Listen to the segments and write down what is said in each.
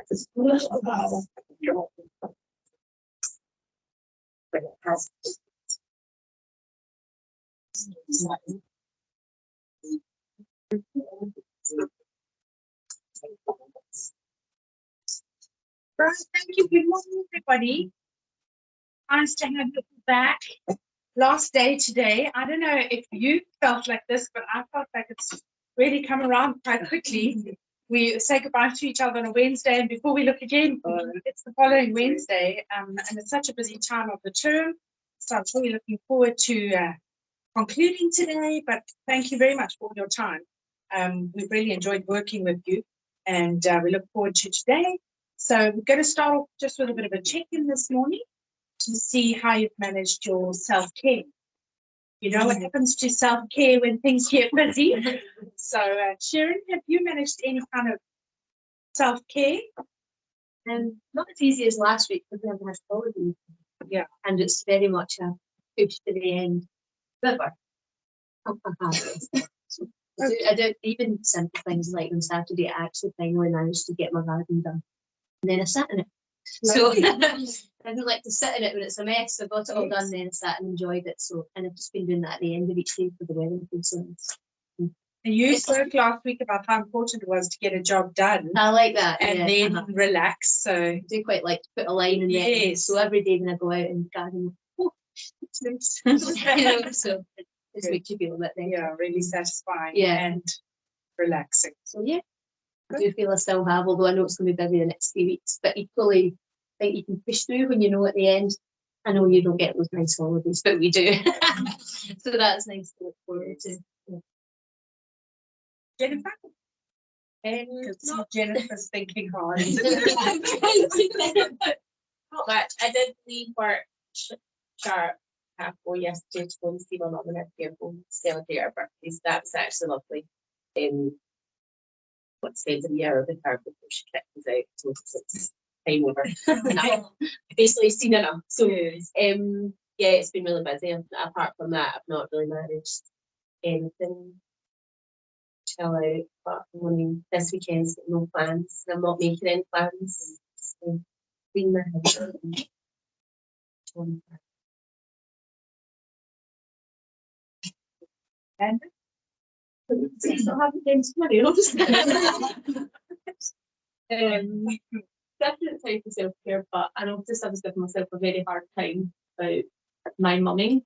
But it has. Right, thank you. Good morning, everybody. Nice to have you back. Last day today. I don't know if you felt like this, but I felt like it's really come around quite quickly. We say goodbye to each other on a Wednesday, and before we look again, it's the following Wednesday. And it's such a busy time of the term. So I'm really looking forward to concluding today, but thank you very much for your time. We've really enjoyed working with you, and we look forward to today. So we're going to start off just with a bit of a check-in this morning to see how you've managed your self-care. You know what happens to self-care when things get busy. So Sharon, have you managed any kind of self-care? Not as easy as last week because we haven't had holidays. Yeah. And it's very much a push to the end. However, I do even simple things like on Saturday I actually finally managed to get my garden done. And then I sat in it. So I don't like to sit in it when it's a mess. I got it all done, then I sat and enjoyed it. So, and I've just been doing that at the end of each day for the wedding concerns. And you spoke last week about how important it was to get a job done. I like that. And then relax. So I do quite like to put a line in the end. So every day when I go out and garden, it's nice. So it just makes you feel a bit better. Yeah, really satisfying and relaxing. So yeah. I do feel I still have, although I know it's going to be busy the next few weeks, but equally I think you can push through when you know at the end. I know you don't get those nice holidays, but we do. So that's nice to look forward to. Jennifer? Jennifer's thinking hard. Not much. I did leave work sharp 4:30 yesterday to go and see my mum and her to celebrate her birthday. So that was actually lovely. Spend a year with her before she kicked us out, so it's time over. And I've basically seen enough. So yeah, it's been really busy. Apart from that, I've not really managed anything. Chill out, but this weekend's got no plans. I'm not making any plans. So clean my house And still having games money. Definite time for self-care, but I noticed I was giving myself a very hard time about my mumming,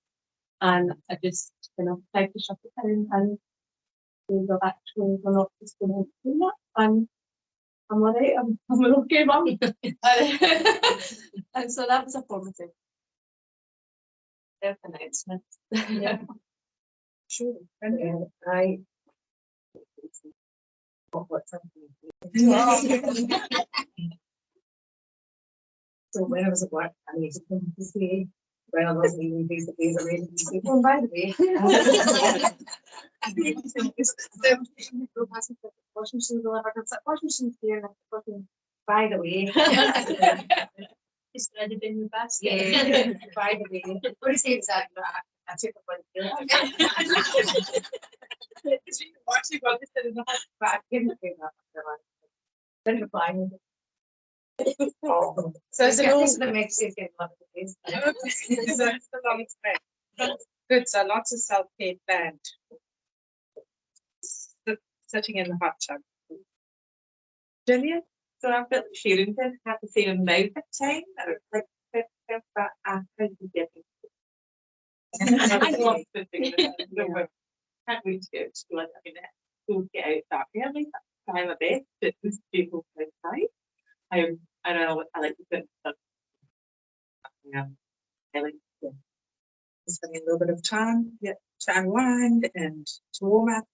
and I just kind of tried to shut it down and go actually we're not just going to do that. I'm alright, I'm an okay mum. And so that was a formative self-announcement. Yeah. Sure. I what's happening. So when I was at work, I used to come to say, when I wasn't even face to face, I read and say, oh, by the way, washing machine delivered. I said, washing machine's here, and I fucking, by the way. Just threaded in the basket. Yeah, by the way. What is the exact that? I took a bunch of watching what this in the house, but I didn't think that. Then reply. So it's an also the mix is getting love the face. So it's the long time. Good. So lots of self-care planned. Sitting in the hot tub. Julia? So I felt like Sharon did have the same amount of time. Like but I couldn't get it. I love the thing. Can't wait to go to school. I mean, school get out that early. That's time of best. But this people outside. I don't know. I like to put stuff. Yeah, I like to Spending a little bit of time, to unwind and to warm up.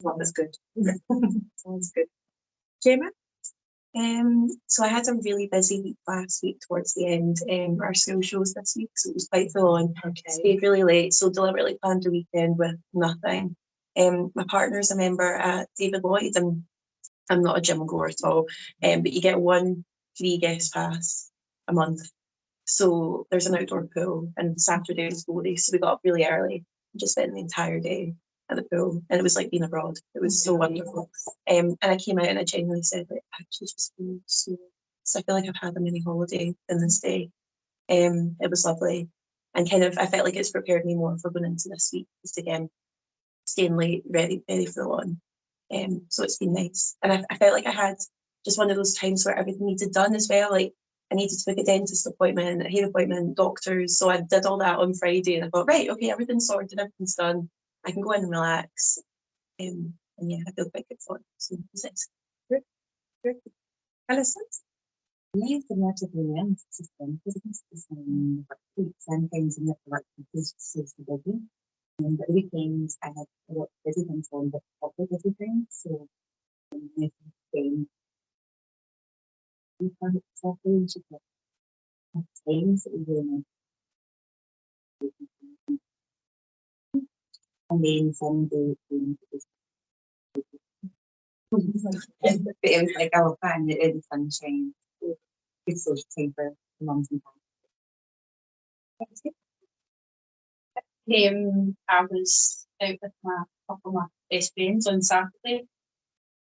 Well, that's good. Sounds good. Gemma? So I had a really busy week last week towards the end. Our school shows this week, so it was quite full on. Stayed really late, so deliberately planned a weekend with nothing. My partner's a member at David Lloyd, and I'm not a gym goer at all. But you get 1 free guest pass a month. So there's an outdoor pool, and Saturday was school day, so we got up really early and just spent the entire day at the pool, and it was like being abroad. It was so wonderful. And I came out and I genuinely said, like, I actually just feel so I feel like I've had a mini holiday in this day. It was lovely, and kind of I felt like it's prepared me more for going into this week, just again staying late, very very full on. So it's been nice, and I felt like I had just one of those times where everything needed done as well. Like I needed to book a dentist appointment, a hair appointment, doctors. So I did all that on Friday, and I thought, right, okay, everything's sorted, everything's done. I can go in and relax. And yeah, I feel quite good for it. So it's Good. Alison? Yes, the relatively young system, because it's the same weeks and things in the work because it's the busy. And the weekends I have a lot of busy things on, but couple busy things. So I think we found it exactly and she got things that we really need. And then Sunday it was like our plan, it is sunshine. It's social time for mums and I was out with my couple of my best friends on Saturday.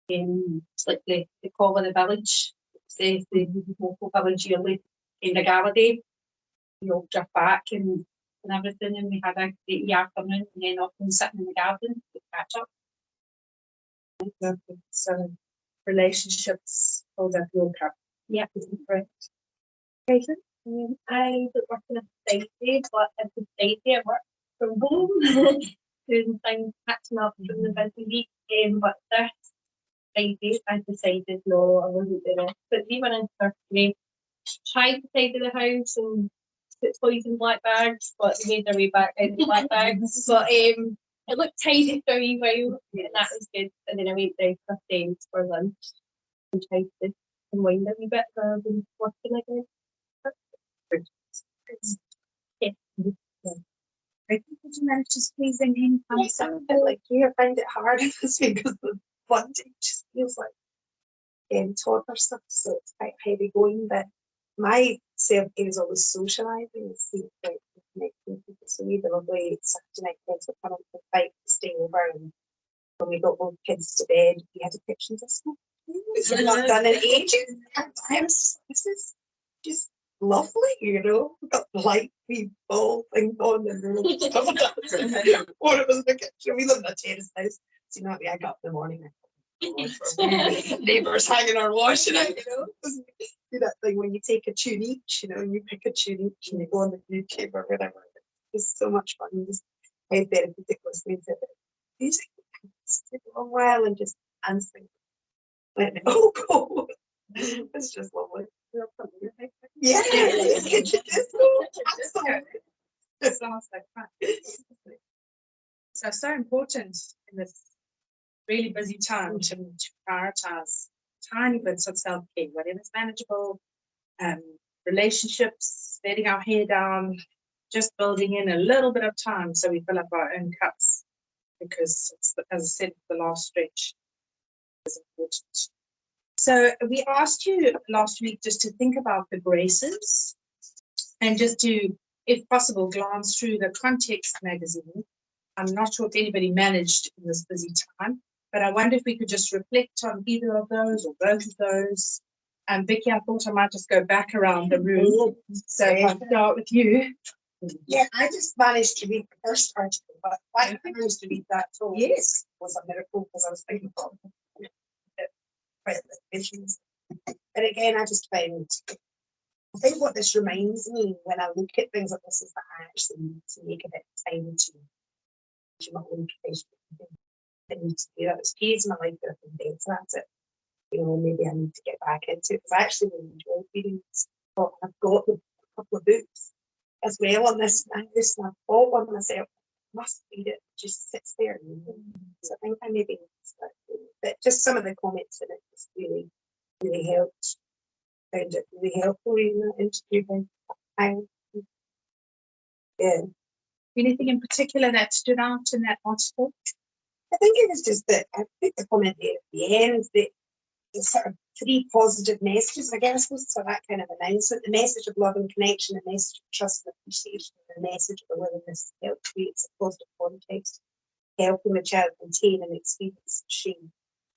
It's like the call of the village. It's the local village yearly kind of gala day. We all drift back and everything, and we had a great afternoon, and then often sitting in the garden to catch up. So relationships hold up your cup. Yeah. Right. Caitlin? I don't work on a Friday, but every Friday I work from home, doing things, catching up from the busy week. But this Friday, I decided no, I wasn't doing it. But we went into our day, tried to tidy the house and put toys in black bags, but they made their way back out the black bags. But it looked tidy for a wee while, and that was good. And then I went down for friends for lunch and tried to unwind a wee bit rather than working again. I think did you manage to squeeze in Yes, I'm a bit like you. I find it hard this week because the funding just feels like toddler stuff, so it's quite heavy going. But my self-care is always socialising and seeing like connecting with people. So we had a lovely Saturday night friends were coming from fight to stay over, and when we got both kids to bed, we had a kitchen disco. So we've not done in ages. And this is just lovely, you know. We've got the light, we ball thing on, and then one of us in the kitchen. We live in a terrace house, so you know, I got up in the morning. Neighbours hanging our washing out, you know. Do that thing when you take a tune each, you know, and you pick a tune each and you go on the YouTube or whatever. It's so much fun. Just I therapeutic listening to it. Music take a long while and just dancing. Oh, cool. It's just lovely. Yeah, kitchen disco. It sounds like fun. So important in this really busy time to prioritize tiny bits of self-care, whatever's manageable, relationships, letting our hair down, just building in a little bit of time so we fill up our own cups, because it's, as I said, the last stretch is important. So we asked you last week just to think about the graces and just to, if possible, glance through the Context magazine. I'm not sure if anybody managed in this busy time, but I wonder if we could just reflect on either of those or both of those. And Vicky, I thought I might just go back around the room. So I'll start with you. Yeah, I just managed to read the first article, but I managed to read that too. Yes, was a miracle because I was thinking about issues. But again, I just find, I think what this reminds me when I look at things like this is that I actually need to make a bit of time to my own professional. I need to do that. There's periods in my life that I've been dead, so that's it. You know, maybe I need to get back into it because I actually really enjoy reading. But I've got a couple of books as well on this. And I bought one myself. I must read it. It just sits there. So I think I maybe need to start doing it. But just some of the comments in it just really, really helped. Found it really helpful in that interview. Yeah. Anything in particular that stood out in that article? I think it was just that I put the comment there at the end that the sort of three positive messages, I guess, was for that kind of announcement: the message of love and connection, the message of trust and appreciation, and the message of the willingness to help create a positive context helping the child contain and experience shame.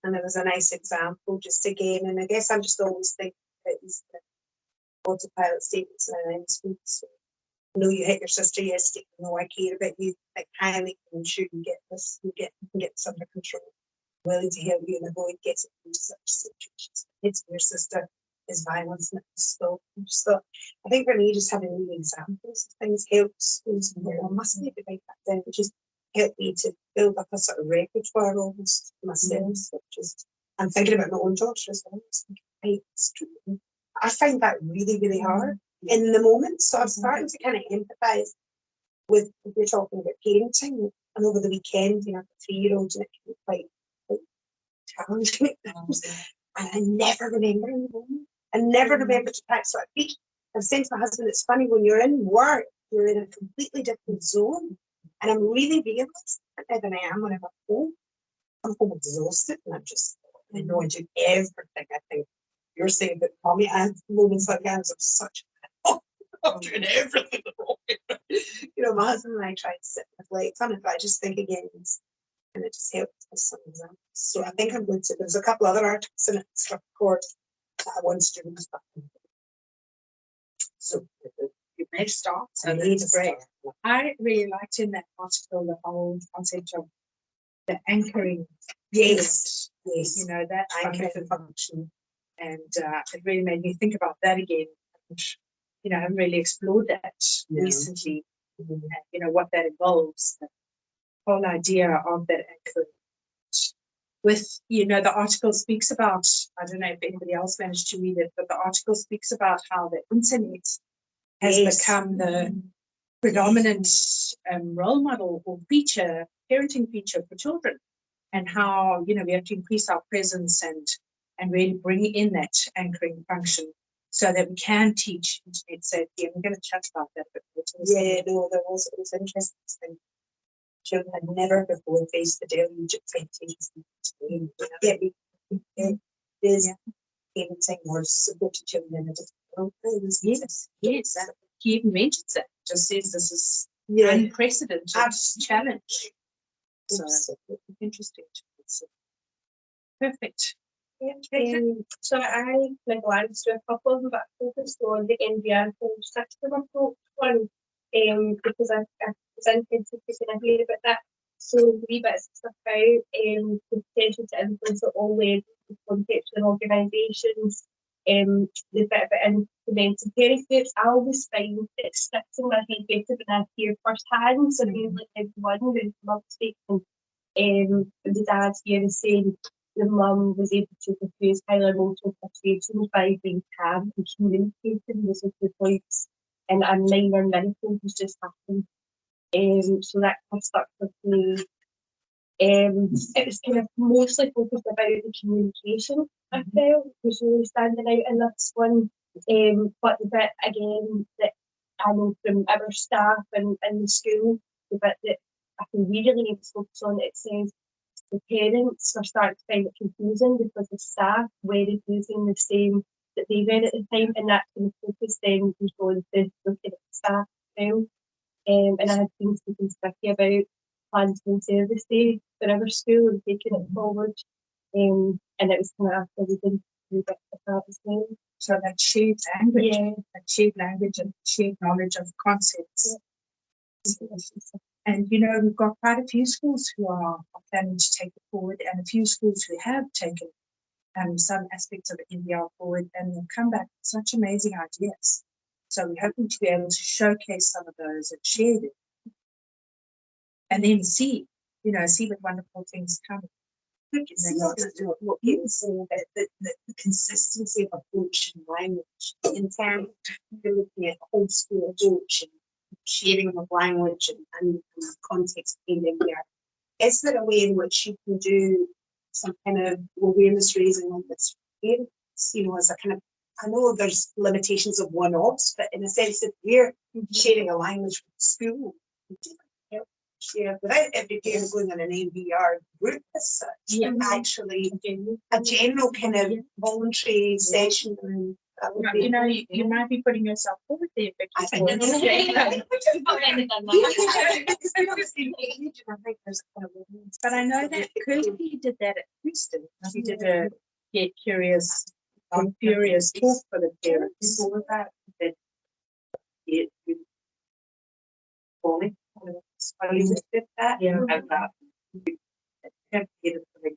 And there was a nice example just again, and I guess I'm just always thinking about these autopilot statements and then speak. So, I know you hit your sister yesterday, I know I care about you, like highly ensure you get this, you can get this under control. Willing to help you and avoid getting into such situations. It's your sister is violence and it's so I think for me just having new examples of things helps I must need to write that down, which is help me to build up a sort of repertoire almost for myself. So just I'm thinking about my own daughter as well. Right, it's true. I find that really, really hard in the moment. So I'm starting to kind of empathise with if you're talking about parenting and over the weekend, you know, 3-year-olds and it can be quite challenging at times. And I never remember in the moment. I never remember to practice what I preach. I've said to my husband, it's funny when you're in work, you're in a completely different zone. And I'm really realised that than I am when I'm at home. I'm home exhausted and I know I do everything. I think you're saying that Tommy, I have moments like that. I'm such I'm doing everything wrong. You know, my husband and I try to sit with lights on it, but I just think again, and it just helps with some examples. So I think I'm going to, there's a couple other articles in it, stuff record that I want to do stuff. So you may start. So that's great. I really liked in that article the whole concept of the anchoring. Yes. You know, that Anchoring function. And it really made me think about that again. And, you know, I haven't really explored that recently. And, you know, what that involves. The whole idea of that anchoring. With, you know, the article speaks about, I don't know if anybody else managed to read it, but the article speaks about how the internet has become the predominant role model or feature, parenting feature for children, and how, you know, we have to increase our presence and really bring in that anchoring function so that we can teach internet safety. And we're going to chat about that a bit later. Yeah, no, it was interesting. Children had never before faced the deluge of temptations. It is parenting or supporting children in a different way. Yes. He even mentions that. Just says this is unprecedented challenge. So interesting. Perfect. So I glanced through a couple of them, but focused on the NVR whole system approach one, because I was interested to hear about that. So the wee bits of stuff out, the potential to influence at all levels of context and organisations, the bit about implementing parent groups. I always find it sticks in my head better when I hear firsthand. So like everyone who's speaking, the dad here is saying the mum was able to diffuse highly emotional frustrations by being calm and communicating with the points, and a minor miracle has just happened. So that kind of stuck with me. It was kind of mostly focused about the communication, I felt, was really standing out in this one. But the bit again that I know from our staff and in the school, the bit that I think we really need to focus on, it says the parents are starting to find it confusing because the staff were using the same that they read at the time, and that's going to focus then on the looking at the staff as well. And I had been speaking to Vicky about planting service day for our school and taking it forward. And it was kind of after we did a bit of that as well. So that shared language and shared knowledge of concepts. And, you know, we've got quite a few schools who are planning to take it forward, and a few schools who have taken some aspects of the NVR forward, and will come back with such amazing ideas. So we're hoping to be able to showcase some of those and share them. And then see what wonderful things come. What you were saying about the consistency of approach and language in terms of looking at whole school approach and sharing of language and context in there. Is there a way in which you can do some kind of awareness raising on this? You know, as a kind of, I know there's limitations of one-offs, but in a sense that we're sharing a language with the school, share without every parent going on an RNVR group as such, actually a general kind of voluntary session That would You be know, good, you might be putting yourself forward there, but I you think can't that's- say no. But I know that Kirsty did that at Houston. She did a Get Curious, Furious talk for the parents. Before that, it only when you did that, Yeah. and that have given for the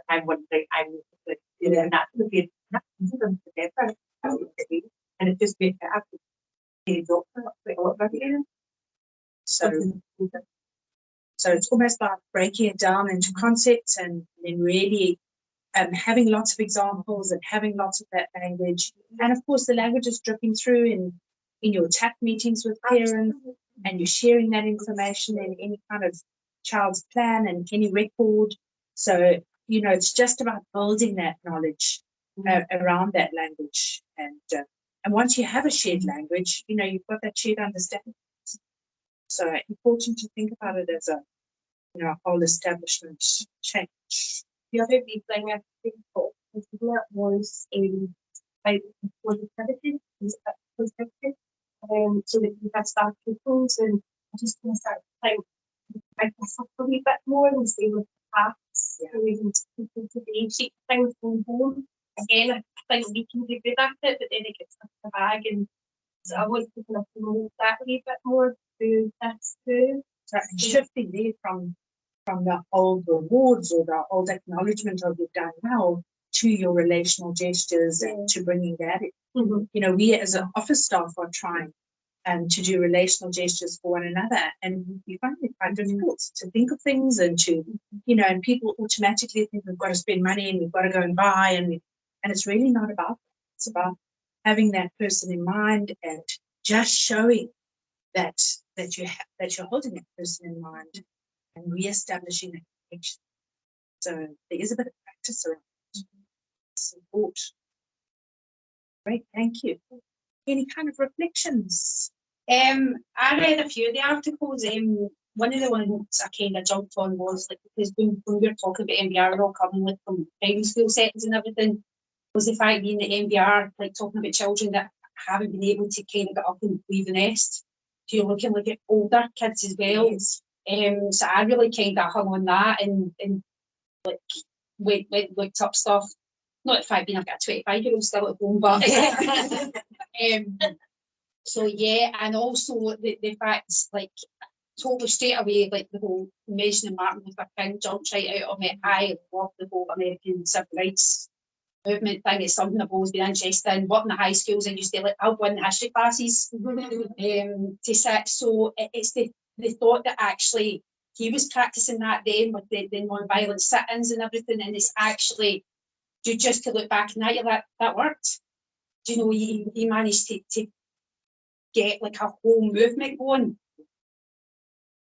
I would say I would like not to be not to them together, and it just makes it happen. You don't like a lot of it. So, so it's almost like breaking it down into concepts and then really having lots of examples and having lots of that language. And of course, the language is dripping through in your chat meetings with parents, and you're sharing that information in any kind of child's plan and any record. So, you know, it's just about building that knowledge around that language. And once you have a shared language, you know, you've got that shared understanding. So important to think about it as a, you know, whole establishment change. The other big thing I think was about positivity, perspective. So that you had staff pupils, and I just want to start to think about myself a wee bit more and stay with the past, and even people today shape things from home. Again, I think we can be good at it, but then it gets stuck in the bag, and so I want to kind of promote that a wee bit more through this too. So shifting there from the old rewards or the old acknowledgement of you've done well to your relational gestures and to bringing that in. Mm-hmm. You know, we as an office staff are trying to do relational gestures for one another, and you find it quite difficult to think of things and to, you know, and people automatically think we've got to spend money and we've got to go and buy, and it's really not about that. It's about having that person in mind and just showing that you're holding that person in mind and re-establishing that connection. So there is a bit of practice around it. Support. Great, thank you. Any kind of reflections? I read a few of the articles. One of the ones I kind of jumped on was like, because when we were talking about MBR, we're all coming with from primary school settings and everything, was the fact being the MBR, like talking about children that haven't been able to kind of get up and leave the nest. So you're looking like at older kids as well. Yes. So I really kind of hung on that and like looked up stuff. Not the fact being I've got a 25-year-old still at home, but so yeah, and also the fact like totally straight away, like the whole mentioning Martin Luther King jumped right out of me. I love the whole American civil rights movement thing. It's something I've always been interested in. Working in high schools, and used to like I'll go in the history classes to sit. So it's the thought that actually he was practicing that then with the non-violent sit-ins and everything, and it's actually just to look back and that worked. Do you know, he managed to get like a whole movement going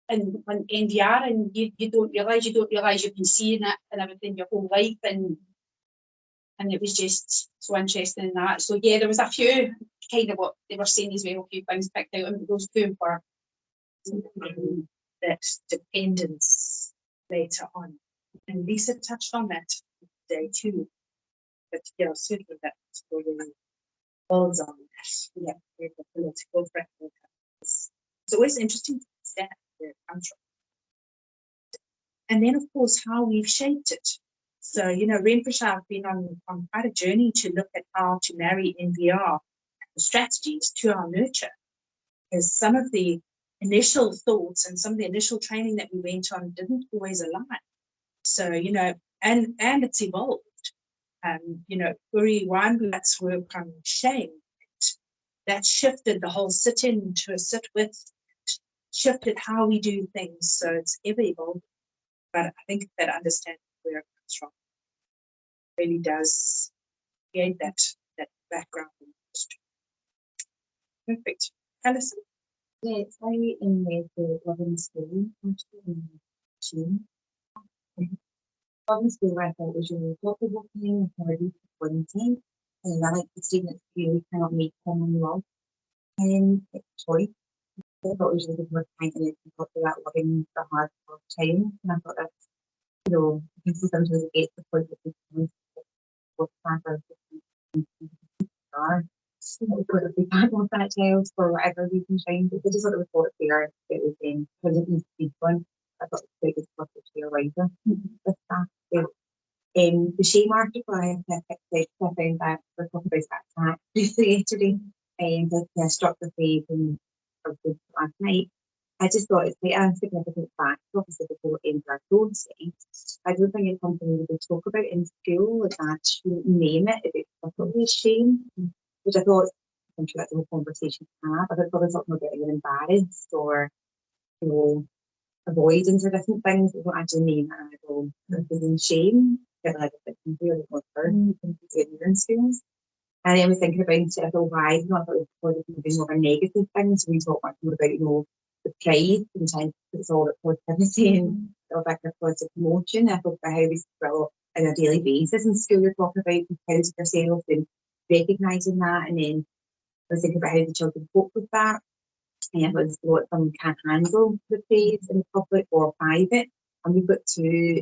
and NVR, and you don't realise you've been seeing it and everything your whole life, and it was just so interesting in that. So yeah, there was a few kind of what they were saying as well, a few things picked out, and those two were that dependence later on. And Lisa touched on that today too. But yeah, certainly that really builds on that. Yeah, the political framework. It's always interesting to understand where it comes from. And then of course how we've shaped it. So, you know, Renfrewshire have been on quite a journey to look at how to marry NVR strategies to our nurture. Because some of the initial thoughts and some of the initial training that we went on didn't always align. So, you know, and it's evolved. You know, Uri Weinblatt's work on shame, that shifted the whole sit-in to a sit-with, shifted how we do things. So it's ever evolving. But I think that understanding where it comes from really does create that background in history. Perfect. Alison? Yeah, it's very in the loving school, actually, in June. Loving school, I thought was really thoughtful thing, hardy for quarantine. And I like the statement you cannot make common love. And it's choice. I thought it was really good work finding it and talk about loving the hard time. And I thought that's, you know, you can see sometimes it gets the point that are. If we can't want that child for whatever reason, trying to just sort of report there, it was because it needs to be one. I thought it was quite good for the clear wiser with that. So, the shame article I picked out, I found that we're talking about that attack briefly yesterday, that struck the face and last night. I just thought it's quite a significant fact, obviously, before our process. I don't think it's something we would talk about in school, like actually name it if it's probably shame, which I thought, I'm sure that's a whole conversation to have. I thought probably something about getting embarrassed or, avoidance or different things. We don't actually name it, and I go, feeling shame, get like a bit really more burden in schools. And I was thinking about it, I thought, why? I thought it was maybe more of a negative thing. So we talk much more about, the pride and trying to put all that positivity and sort of like a positive emotion. I thought about how we grow on a daily basis in school. You're talking about proud of yourself and recognising that. And then I was thinking about how the children cope with that. And it was what them can't handle the praise in public or private. And we've got two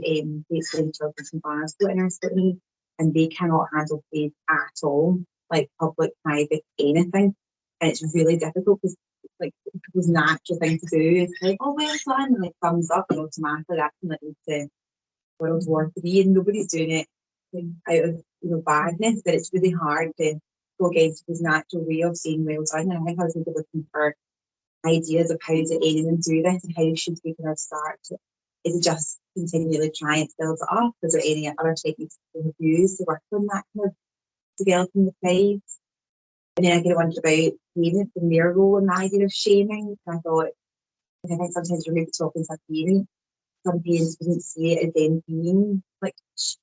basically children from Glasgow in our city, and they cannot handle praise at all, like public, private, anything. And it's really difficult because like people's natural thing to do is like, oh well done, and like thumbs up, and automatically that's like into World War III, and nobody's doing it out of badness, but it's really hard to go against his natural way of saying well done. And I think I was really looking for ideas of how to anyone do this and how should we kind of start to, is it just continually try and build it up? Is there any other techniques we have used to work on that kind of developing the pride? And then I kind of wondered about parents and their role in the idea of shaming. And I thought, I think sometimes you're maybe talking to a parent, some parents wouldn't see it as them being like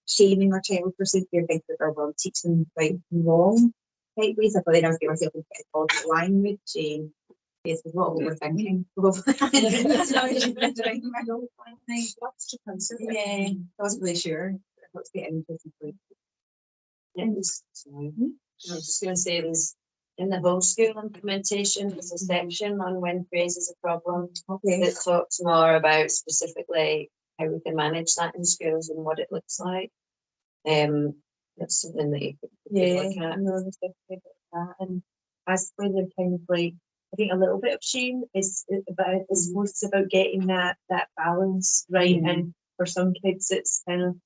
shaming their child for something. They think that they're well teaching right and wrong type ways. I thought then I was getting myself into a positive language. Yes, with what we're thinking. Lots to consider. Yeah, I wasn't really sure. I thought it was getting interesting. Yes. I was just going to say it was in the whole school implementation, there's a section on when praise is a problem that talks more about specifically how we can manage that in schools and what it looks like. That's something that you could look at. No, there's definitely that. And as for the kind of like, I think a little bit of shame is about, I suppose it's about getting that balance right. And for some kids, it's kind of,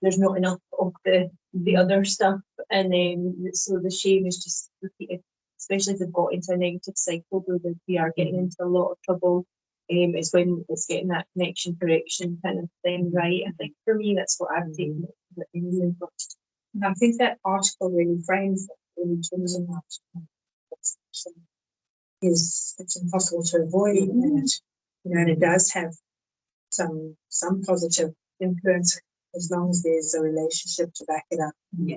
there's not enough of the other stuff, and then so the shame is just repeated, especially if they've got into a negative cycle where they are getting into a lot of trouble. It's when it's getting that connection correction kind of thing right. I think for me that's what I've taken. And I think that article really frames it in terms of it's impossible to avoid, and it does have some positive influence as long as there's a relationship to back it up. I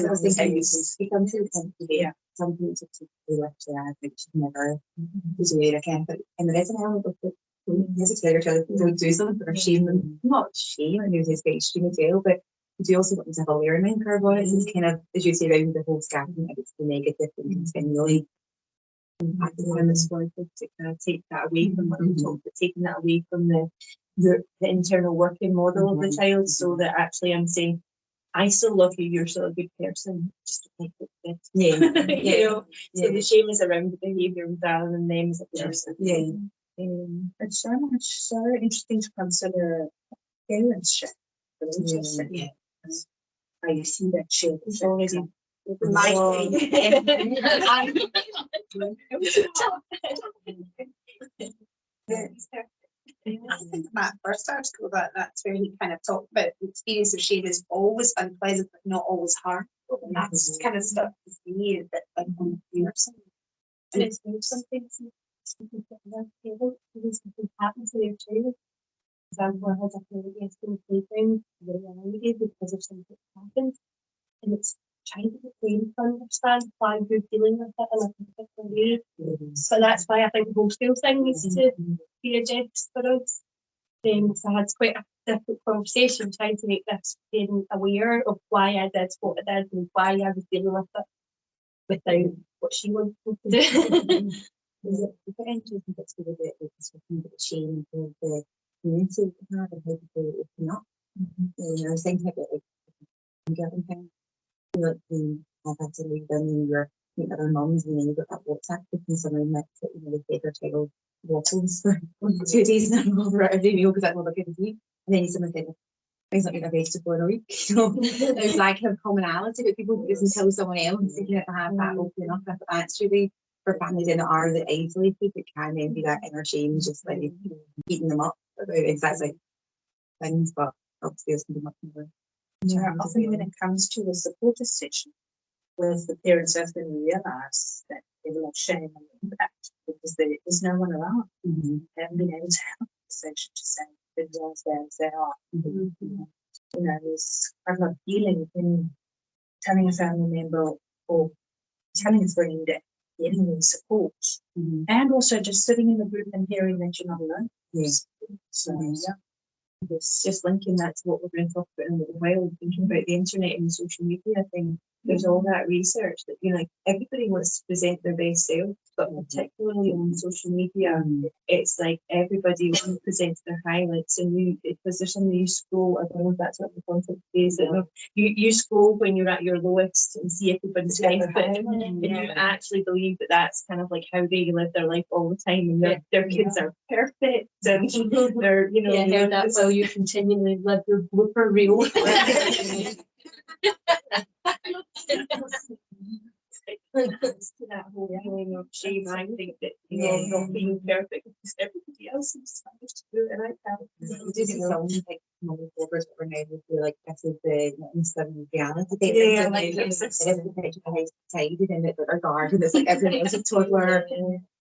was thinking become too complicated. Some things are too left to I think should never do it again. But and there is an element of it. As a terrier child, don't do something or shame them. Not shame, I know it's very extreme as well, but you do also want to have a learning curve on it. It's kind of, as you say, around the whole scaffolding, it's the negative and continually impacting on this word to kind of take that away from what we talked about, taking that away from the internal working model of the child, so that actually I'm saying, I still love you, you're still a good person, just to make it fit. So the shame is around the behaviour rather than them as a person. It's so interesting to consider parents' share. I see that share. It's already I think that first article that's where he kind of talked about the experience of shame is always unpleasant but not always harmful. And that's kind of stuff to me that like on the person. And it's something happen to their child. For example, I had a friend yesterday playground because of something that happened. And it's trying to explain to understand why you're dealing with it in a particular way. So that's why I think the whole school thing needs to be addressed for us. So I had quite a difficult conversation trying to make this parent aware of why I did what I did and why I was dealing with it without what she wanted to do. Is it quite interesting that's really the shame of the community we have and how people open up? I was thinking about like getting things. like I've had to leave them and you're meeting other mums and then you've got that WhatsApp group and someone that, you know, they fed their child waffles for 2 days in a row for every meal because that's all they could eat. And then someone said, things like a vegetable in a week. So there's like a commonality, but people just tell someone else they can have that open up. If that's really for families in are that isolated, it can then be that inner shame, just like eating them up about exactly things, but obviously there's something much more. Yeah, I think when it comes to the supporter session, with the parents have to realise that there's a lot of shame and impact because there is no one around. They haven't been able to have a conversation to say that they're as they are. You know, there's quite a lot of healing in telling a family member or telling a friend that getting them support and also just sitting in the group and hearing that you're not alone. Yes. So yeah. It's just linking that to what we're going to talk about in a little while, thinking about the internet and social media thing. There's all that research that, you know, everybody wants to present their best self, but particularly on social media, it's like everybody only presents their highlights. And because there's something you scroll, I don't know if that's what the concept is. You scroll when you're at your lowest and see everybody's life, and you actually believe that that's kind of like how they live their life all the time, and their kids are perfect, and they're, you know, I heard that while you continually live your blooper reel. That whole feeling of shame. I think that, you know, not being perfect because everybody else is supposed to do it, and I can't. You do see some like mommy bloggers that were now with like this is the Instagram reality. Yeah, like like it's the picture of the tidy and it's like a garden. It's like everyone else a toddler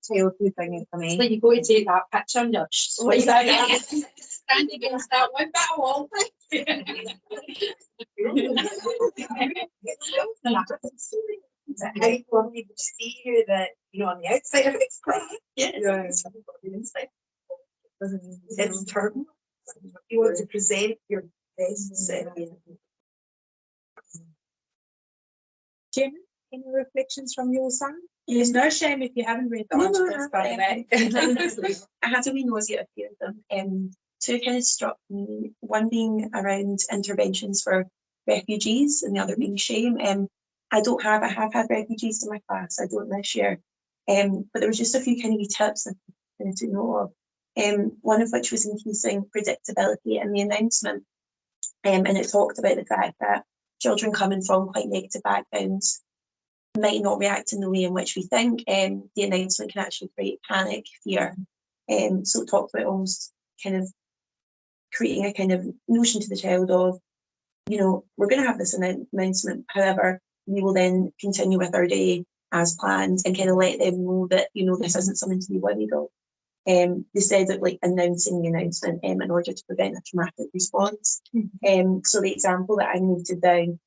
childhood thing is coming. So you go to take that picture and you're squeeze out stand against that one bit of wall. I want people to see you that, you know, on the outside of it's great. Yeah. It's turn. You want to present your best self. Jen, any reflections from your side? There's no shame if you haven't read the articles, by the way. I had a wee nosy at a few of them. Two kind of struck me, one being around interventions for refugees and the other being shame. I have had refugees in my class, I don't this year. But there was just a few kind of wee tips that I kind of took note of. One of which was increasing predictability in the announcement. And it talked about the fact that children coming from quite negative backgrounds might not react in the way in which we think. The announcement can actually create panic, fear. So it talked about almost kind of creating a kind of notion to the child of, you know, we're going to have this announcement. However, we will then continue with our day as planned and kind of let them know that, you know, this isn't something to be worried of. They said that like announcing the announcement in order to prevent a traumatic response. So the example that I noted down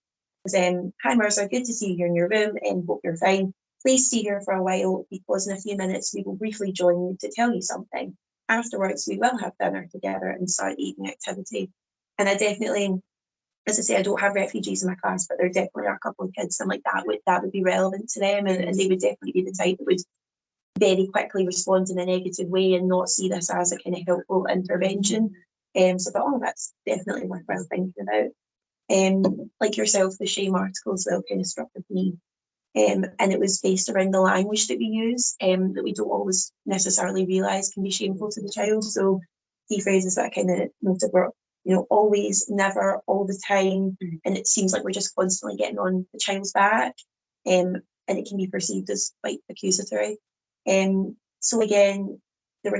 was, hi Marissa, good to see you here in your room and hope you're fine. Please stay here for a while because in a few minutes we will briefly join you to tell you something. Afterwards, we will have dinner together and start eating activity. And I definitely, as I say, I don't have refugees in my class, but there definitely are a couple of kids. I'm like, that would be relevant to them, and they would definitely be the type that would very quickly respond in a negative way and not see this as a kind of helpful intervention. So I thought, oh, that's definitely worthwhile thinking about. Like yourself, the shame article as well kind of struck with me. And it was based around the language that we use, that we don't always necessarily realise can be shameful to the child. So key phrases that I kind of noted were, you know, always, never, all the time, and it seems like we're just constantly getting on the child's back, and it can be perceived as quite accusatory. So again, there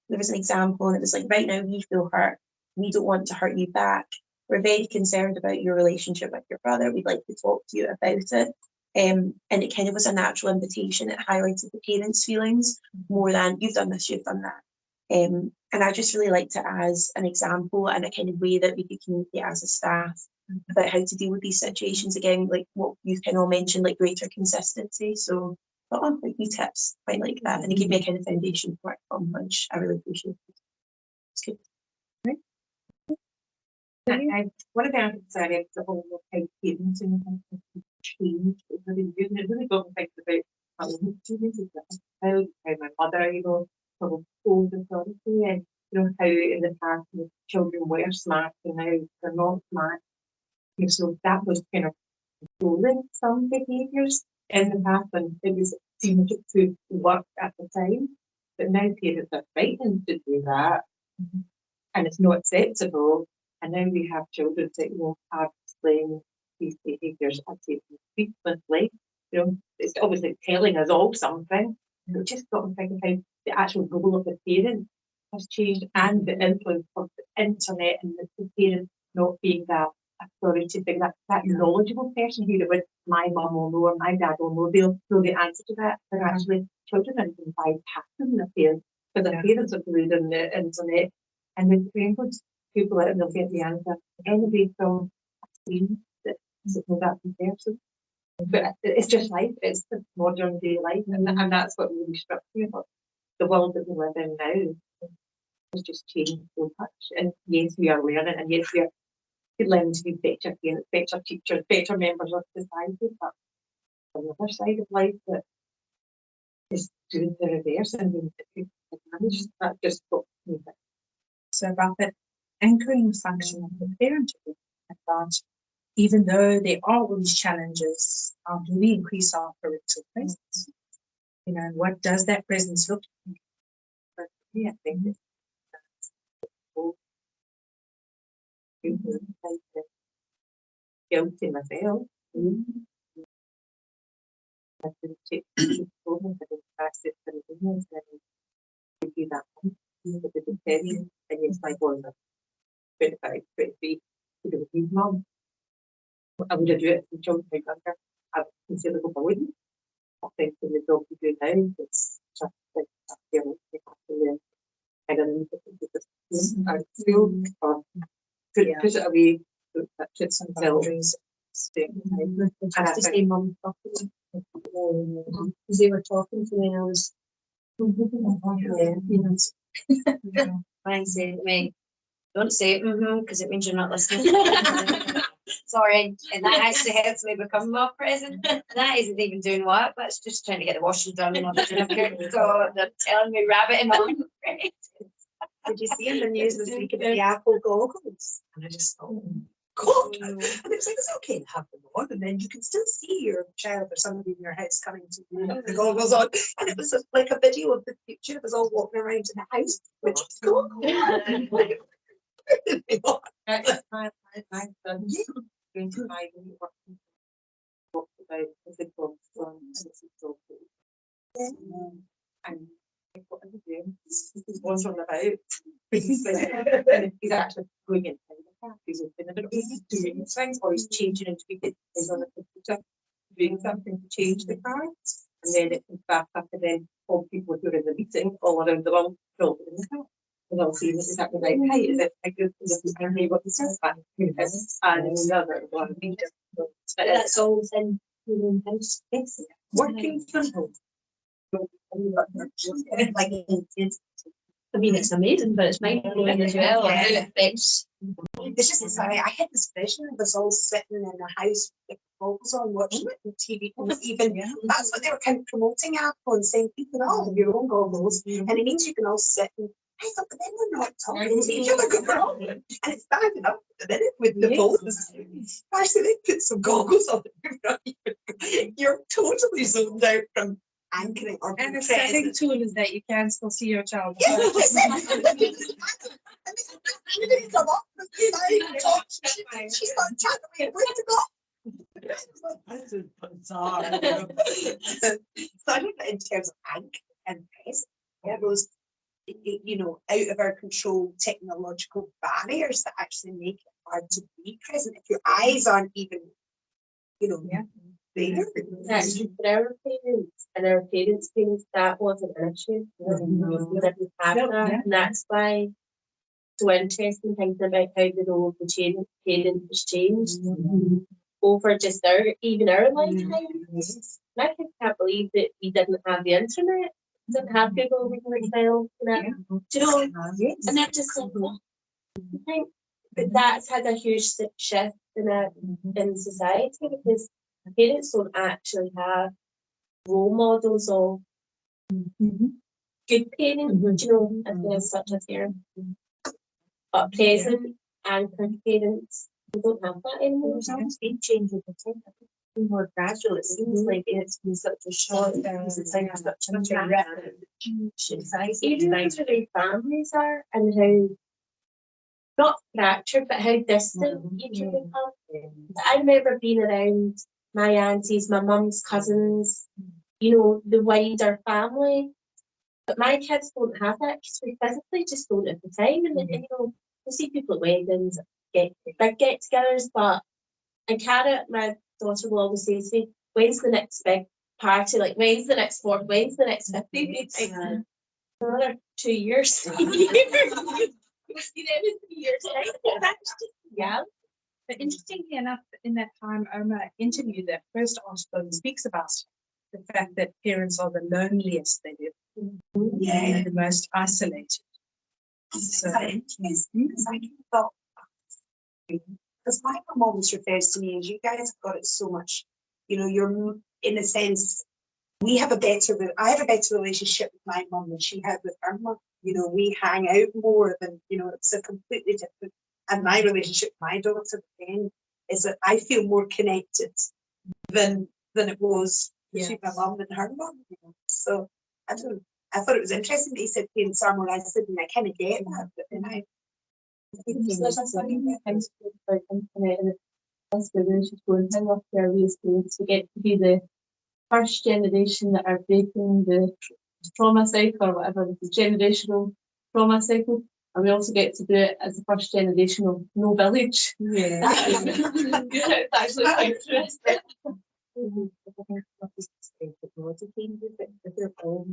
was an example, and it was like, right now we feel hurt, we don't want to hurt you back. We're very concerned about your relationship with your brother. We'd like to talk to you about it. And it kind of was a natural invitation. It highlighted the parents' feelings more than you've done this, you've done that. And I just really liked it as an example and a kind of way that we could communicate as a staff about how to deal with these situations. Again, like what you've kind of mentioned, like greater consistency. So, like new tips, quite like that. And it gave me a kind of foundation to work from, which I really appreciate. It's good. One of the answers I read the whole kind of parenting change. It really got me thinking about how my mother, you know, sort of told authority and, you know, how in the past children were smart and now they're not smart. So that was kind of controlling some behaviours in the past when it was seemed to work at the time. But now parents are frightened to do that, and it's not acceptable. And now we have children that are displaying these behaviours frequently. It's obviously telling us all something. We've just got to think how the actual role of the parent has changed, and the influence of the internet and the parent not being that authoritative, that knowledgeable person who would my mum will know or my dad will know, they'll know the answer to that. But actually children are even bypassing their parents, because their parents are glued on the internet, and the parents people out and they'll get the answer anyway from a screen that knows that person. But it's just life, it's the modern day life, and that's what really struck me about the world that we live in now. Has just changed so much. And yes, we are learning, and yes, we are learning to be better parents, better teachers, better members of society. But on the other side of life that is doing the reverse, and we manage that just got me. So about that anchoring function of the parent, about even though there are all these challenges, how do we increase our parental presence? What does that presence look like? But yeah, I think it's guilty myself. I didn't take home, I didn't pass it for the business, and I do that one. But they didn't tell you, and it's like, well, 25, 23, to do with his mum. I would have do it from children younger. I consider it a win. I think in the job we do now, it's just like they have to learn. I don't know if it's at school or push it away, put some boundaries. I have to say mum properly. Because they were talking to me and I was Mine said to me, don't say because it means you're not listening. Sorry, and that actually helps me become more present. That isn't even doing what, that's just trying to get the washing done and so they're telling me rabbiting on. Did you see in the news this week about the Apple goggles? And I just thought, God. And it was like, it's okay to have them on, and then you can still see your child or somebody in your house coming to you with the goggles on. And it was like a video of the future. It was all walking around in the house with goggles. My son, 25, talked about physical physical and what are you doing? He's what's on about. He's actually going inside the car. He's opening it. He's doing things, or he's changing and tweaking. He's on the computer doing something to change the car, and then it comes back up, and then all people who are in the meeting all around the world fill in the car. And I'll see this is happening like, hey, is it a good thing? What this is back? And another one. But that's all within your own house. Yes, working from home. I mean, it's amazing, but it's mind-blowing as well. Yeah. How it affects. It's just sorry, I had this vision of us all sitting in a house with goggles on watching it on TV. And even that's what they were kind of promoting Apple and saying you can all have your own goggles, and it means you can all sit and I thought, but then we're not talking to each other because we're all and it's bad enough at the minute with the phones. Actually, they put some goggles on. You're totally zoned out from anchoring or And a being setting present. tool is that you can still see your child. Yeah, she didn't come up with me, like, talk. She started chatting to me, where to go? This is bizarre. So I think that in terms of anchor and present, all those, out of our control technological barriers that actually make it hard to be present. If your eyes aren't even, there. Actually, for our parents and our parents' parents, that wasn't an issue. We didn't have that, and that's why it's so interesting thinking about how the role of the parent has changed over just our lifetime. And I can't believe that we didn't have the internet, didn't have people we can tell, and they're just like, what? I think that that's had a huge shift in society, because parents don't actually have role models of good parents, if there's such a term. But present, anchored parents, we don't have that anymore. It's been changed over time. more gradual. It seems like it's been such a short piece of time, such a rapid change. Even how the families are and how not fractured, but how distant each of them are. I remember being around my aunties, my mum's cousins, you know, the wider family. But my kids don't have that because we physically just don't have the time. And, you know, we see people at weddings, big get-togethers, but and Cara, my daughter, will always say to me, when's the next big party? Like, when's the next 40? When's the next 50? It's like, another 2 years. We'll see them in 2 years' time. That's just, yeah. But interestingly enough, in that time, Oma interview, that first article speaks about the fact that parents are the loneliest they live, and the most isolated. So, Because I thought, because my mum always refers to me as you guys have got it so much, you know, you're in a sense, I have a better relationship with my mum than she had with her mum. You know, we hang out more than, you know, it's a completely different, and my relationship with my daughter then is that I feel more connected than it was between my mum and her mum. You know? So I thought it was interesting that you said parents are more isolated, and I kind of get that, but then I think There's something that comes about internet and that's the really just going how lucky are we as parents to get to be the first generation that are breaking the trauma cycle or whatever, the generational trauma cycle. And we also get to do it as the first generation of no village. yeah. It's actually quite interesting. Technology changes that they're all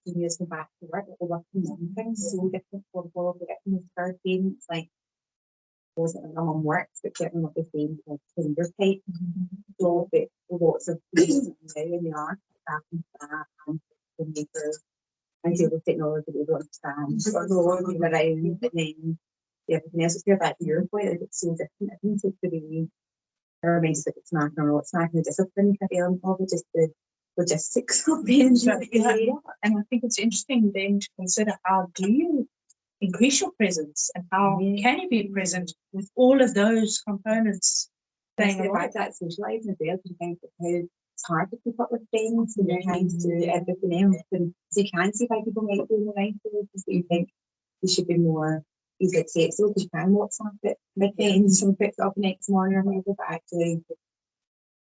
years back to work, they're working on things so different for all the getting third parents, like wasn't a mum works, but getting up the same like finger type. So but lots of people now in the art happening to that and filmmakers and deal with technology they don't understand. So rolling around and then everything else. It's here back to your point, like it's so different. I think it's the way it reminds us that it's not or it's not the discipline element of it, just the logistics of being and I think it's interesting then to consider how do you increase your presence and how can you be present with all of those components playing a role. That socialising as well, because I think how it's hard to keep up with friends when you're trying to do everything else. And so you can see why people might do the right thing, because you think you should be more easily accessible because you can WhatsApp it with friends from pick up next morning or whatever, but actually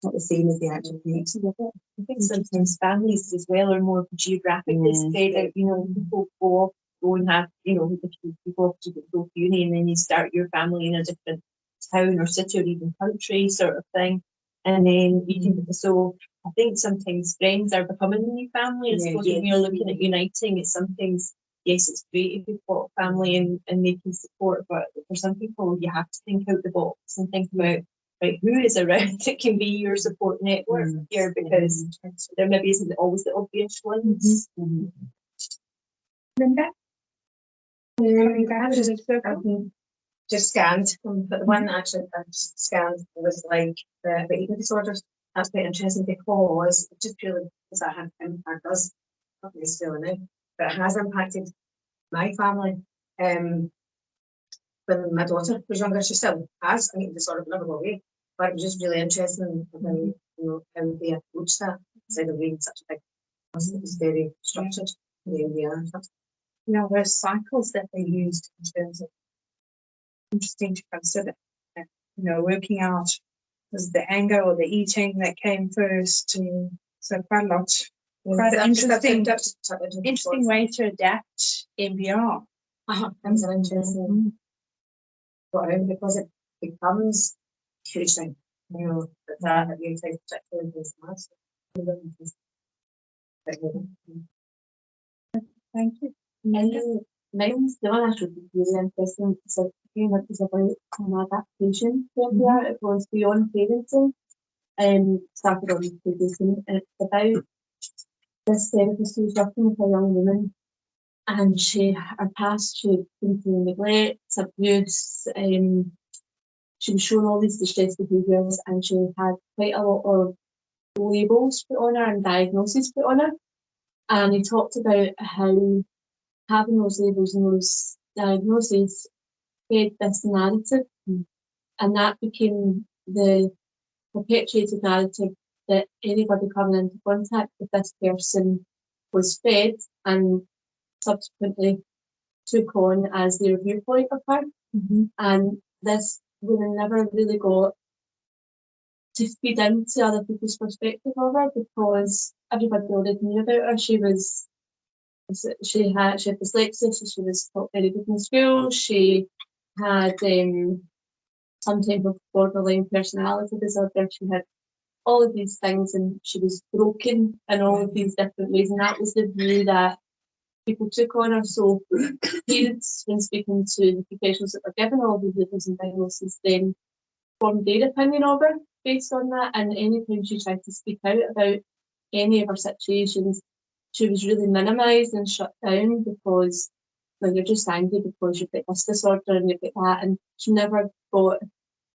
not the same as the actual connection with it. I think sometimes families as well are more geographically spread out. You know, people go and have, you know, if you go off to go to uni and then you start your family in a different town or city or even country sort of thing. And then you can, so I think sometimes friends are becoming the new family. I suppose when you're looking at uniting, it's sometimes, yes, it's great if you've got a family and they can support, but for some people you have to think out the box and think about, right, who is around that can be your support network here, because there maybe isn't always the obvious ones. Linda? Just scanned, but the one actually I just scanned was like the eating disorders. That's quite interesting because just purely because that had impact us, not necessarily now, but it has impacted my family. When my daughter was younger, she still has an eating disorder, but never go away. But it was just really interesting about how they approach that instead of being such a big process. It was very structured. Now, those cycles that they used in terms of interesting to consider, you know, working out was the anger or the eating that came first. So quite a lot. Quite an interesting way to adapt MVR. Things are interesting. Because it becomes a huge thing. You know, that you take particularly this last. Thank you. Mine's the one I should be really interesting. So it was about an adaptation program. It was beyond parenting and started on producing, and it's about this therapist who was working with a young woman, and her past, she had been through neglect, abuse, she was showing all these distress behaviours, and she had quite a lot of labels put on her and diagnoses put on her. And he talked about how having those labels and those diagnoses fed this narrative, and that became the perpetuated narrative that anybody coming into contact with this person was fed and subsequently took on as their viewpoint of her. And this woman never really got to feed into other people's perspective of her because everybody already knew about her. She had dyslexia, so she was not very good in school. She had some type of borderline personality disorder. She had all of these things, and she was broken in all of these different ways. And that was the view that people took on her. So parents, when speaking to the professionals that were given all these labels and diagnoses, then formed their opinion of her based on that. And anytime she tried to speak out about any of her situations, she was really minimised and shut down because, well, you're just angry because you've got this disorder and you've got that. And she never got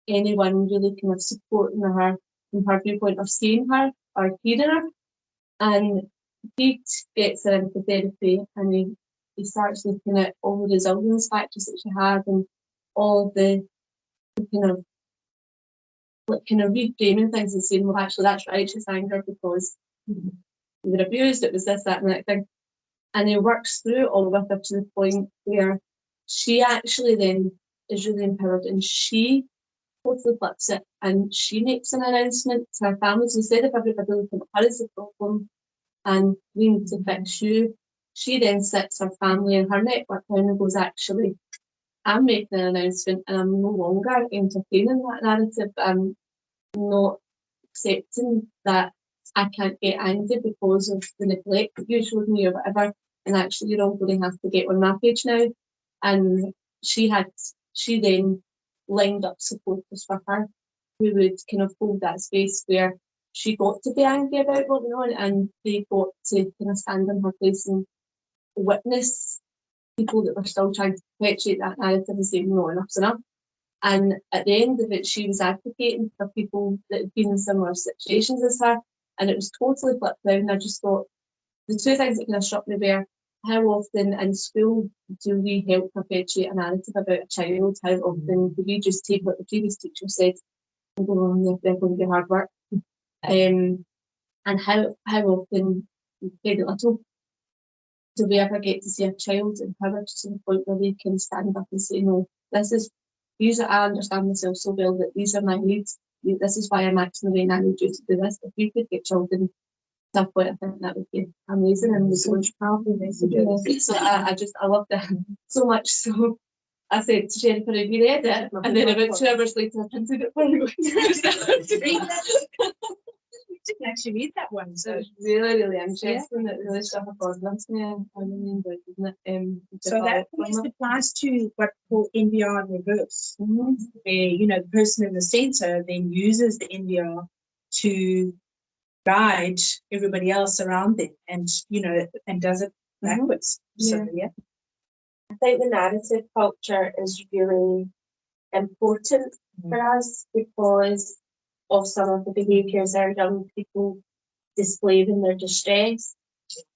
anyone really kind of supporting her from her viewpoint of seeing her or hearing her. And he gets her into therapy and he starts looking at all the resilience factors that she had and all the kind of reframing things and saying, well, actually, that's righteous anger because you were abused, it was this, that, and that thing. And he works through it all with her to the point where she actually then is really empowered and she totally flips it and she makes an announcement to her family. So instead of everybody looking at her as the problem and we need to fix you, she then sits her family and her network down and goes, actually, I'm making an announcement and I'm no longer entertaining that narrative. I'm not accepting that I can't get angry because of the neglect that you showed me or whatever. And actually, you're all going to have to get on my page now. And she then lined up supporters for her who would kind of hold that space where she got to be angry about what went on and they got to kind of stand in her place and witness people that were still trying to perpetuate that narrative and say, no, enough's enough. And at the end of it, she was advocating for people that had been in similar situations as her, and it was totally flipped down. I just thought the two things that kind of struck me were how often in school do we help perpetuate a narrative about a child? How often do we just take what the previous teacher said and go on, they're going to do hard work? And how often, very little, do we ever get to see a child empowered to the point where they can stand up and say, no, I understand myself so well that these are my needs. This is why I'm acting the way and I need you to do this. If we could get children to a point, I think that would be amazing and so much powerful messages. So I love that so much. So I said to Jennifer, have you read it? And then about 2 hours later, I printed it for you. You didn't actually read that one, so It's really, really interesting. It really struck a chord with me. I really enjoyed it. so that always applies to what we call NVR in reverse, where the person in the center then uses the NVR to guide everybody else around them, and and does it backwards. So yeah. I think the narrative culture is really important for us because of some of the behaviours our young people display when they're distressed.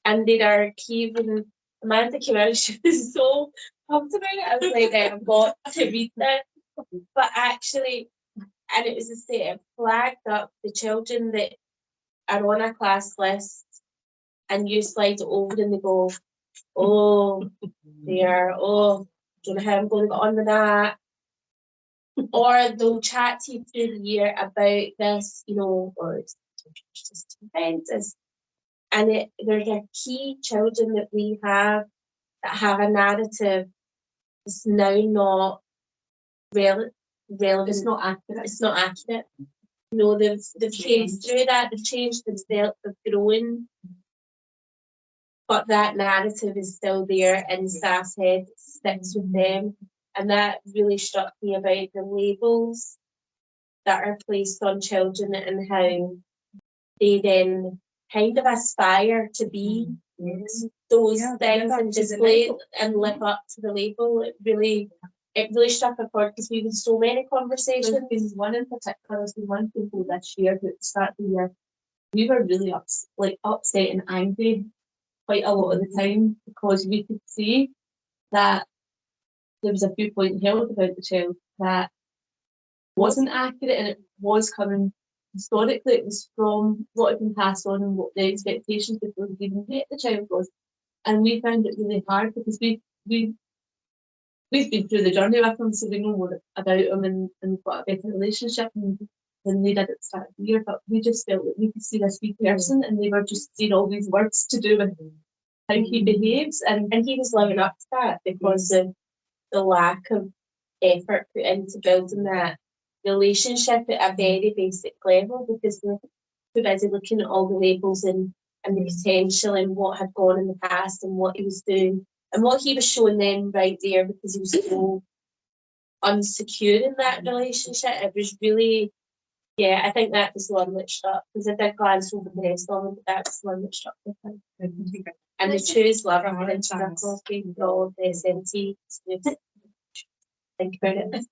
And they are key. When Amanda came out, she was so pumped about it. I was like, I've got to read that. But actually, and it was to say, it flagged up the children that are on a class list and you slide it over and they go, oh, don't know how I'm going to get on with that. Or they'll chat to you through the year about this, or it's just offences. And there's a key children that we have that have a narrative that's now not relevant. It's not accurate. It's not accurate. They've changed through that. They've changed, they've developed, they've grown. But that narrative is still there in staff's head. It sticks with them. And that really struck me about the labels that are placed on children and how they then kind of aspire to be those things and display and live up to the label. It really struck a chord because we had so many conversations. There's one in particular, there's been one people this year who at the start of the year, we were really upset and angry quite a lot of the time because we could see that there was a viewpoint held about the child that wasn't accurate and it was coming historically it was from what had been passed on and what the expectations before we even met the child was. And we found it really hard because we've been through the journey with them, so we know more about them and got a better relationship than they did at the start of the year. But we just felt that we could see this wee person and they were just saying all these words to do with how he behaves. And he was living up to that because of the lack of effort put into building that relationship at a very basic level, because we're too busy looking at all the labels and the potential and what had gone in the past and what he was doing and what he was showing them right there, because he was so unsecure in that relationship. It was really, I think that was the one that struck, because I did glance over the rest of them, but that was the one that struck with him. And the choose love and coffee for all of the SMT. Think about it.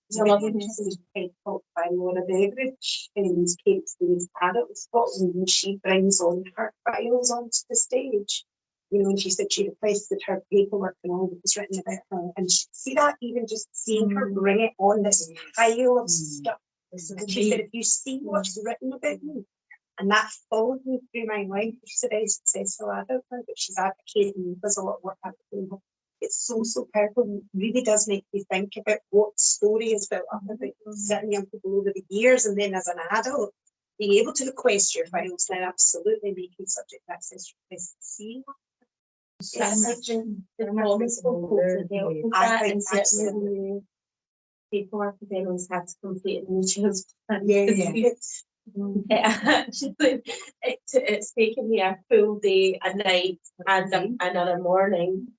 It's a lovely message talked by Laura Beveridge, and Kate's these adult Scotland, and she brings on her files onto the stage. You know, and she said she requested her paperwork and all that was written about her, and she see that, even just seeing her bring it on this pile of stuff. And she said, if you see what's written about me, and that followed me through my life. She's a very successful adult now, but she's advocating, there's a lot of work happening. It's so powerful. It really does make you think about what story is built up about certain young people over the years, and then as an adult, being able to request your files, then absolutely making subject access requests. See, I think certainly people are professionals have to complete an insurance plan. It's taken me a full day, a night, and another morning.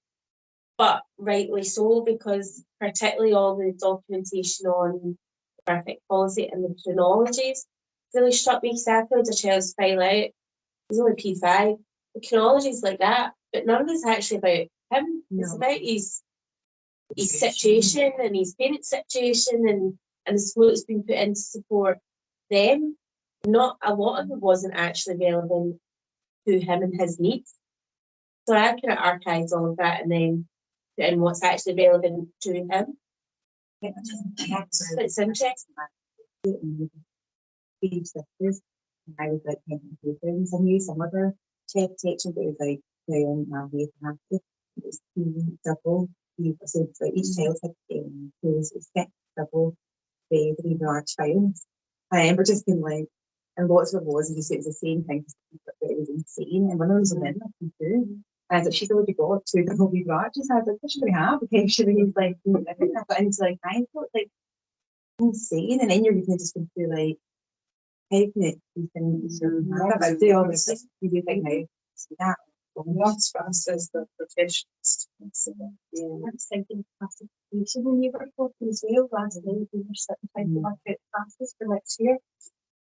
But rightly so, because particularly all the documentation on graphic policy and the chronologies really struck me. Because I filled a child's file out, he's only P5. The chronologies like that, but none of it's actually about him. No. It's about his situation and his parents' situation and the support that's been put in to support them. Not a lot of it wasn't actually relevant to him and his needs. So I kind of archived all of that and then put in what's actually relevant to him. It's interesting. Sisters, I was like things. I knew some of her check protection, but it was like we have to. It was double. So it's like each child had those 6 double the large files. I remember just being like, and lots of it was, and just it was the same thing, but it was insane. And one of them was a minute too. And I was like, she's already got 2 double wee larges. I was like, what should we have? Okay, should we like, I think I got into like, I thought like insane. And then you're just going through like, how can it be things about do all this? You do think how see that? What's fast as the professionals. I was thinking classification when you were talking as well last night. We were sitting trying to work out classes for next year.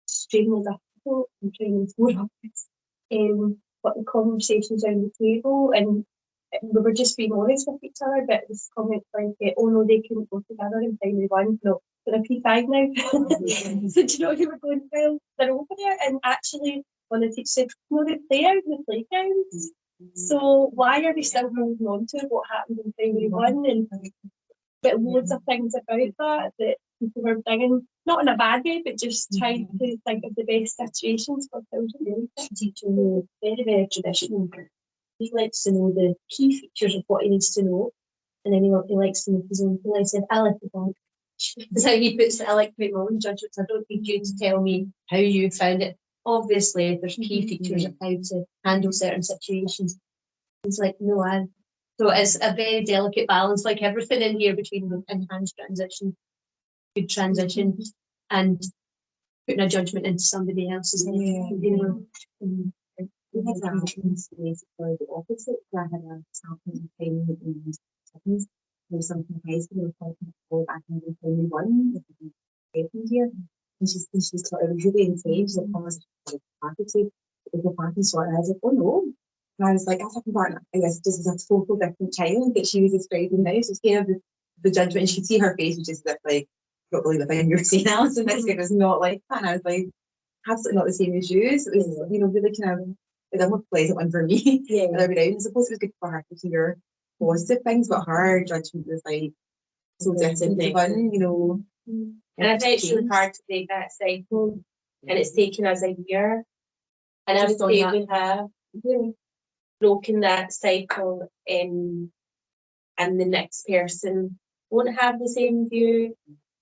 Extremely difficult and training for office. But the conversations around the table, and we were just being honest with each other, but this comment like, oh no, they couldn't go together in primary 1. No, they're a P5 now. So do you know, you were going, well, they're over there, and actually when the teacher said, no, they play out in the playgrounds. So why are we still holding on to what happened in primary 1? And but loads of things about that people were bringing, not in a bad way, but just trying to think of the best situations for children. Teaching very, very traditional. He likes to know the key features of what he needs to know, and then he likes to make his own. And I said, I like the blank. That's how he puts it. I like to make my own judgments. I don't need you to tell me how you found it. Obviously, there's key features of how to handle certain situations. He's like, no, so it's a very delicate balance, like everything in here, between the enhanced transition, good transition, and putting a judgment into somebody else's head. We had that basically the opposite. I had a something training in seconds. There was something high school we were talking about back in primary 1 with the second year. And she's thought it was really insane. She's like, almost like faculty. It was a party sort. And I was like, oh no. And I was like, that's a part. I guess this is a total different child that she was describing now. So it's kind of the judgment. And she'd see her face, which is like, I don't believe a thing you're saying, Alison. This kid was not like that. And I was like, absolutely not the same as you. So it was, really kind of like a more pleasant one for me. And I suppose it was good for her to hear positive things, but her judgment was like so different fun, And I think it's really hard to break that cycle, and it's taken us a year. And I would Just on say that. we have broken that cycle, and the next person won't have the same view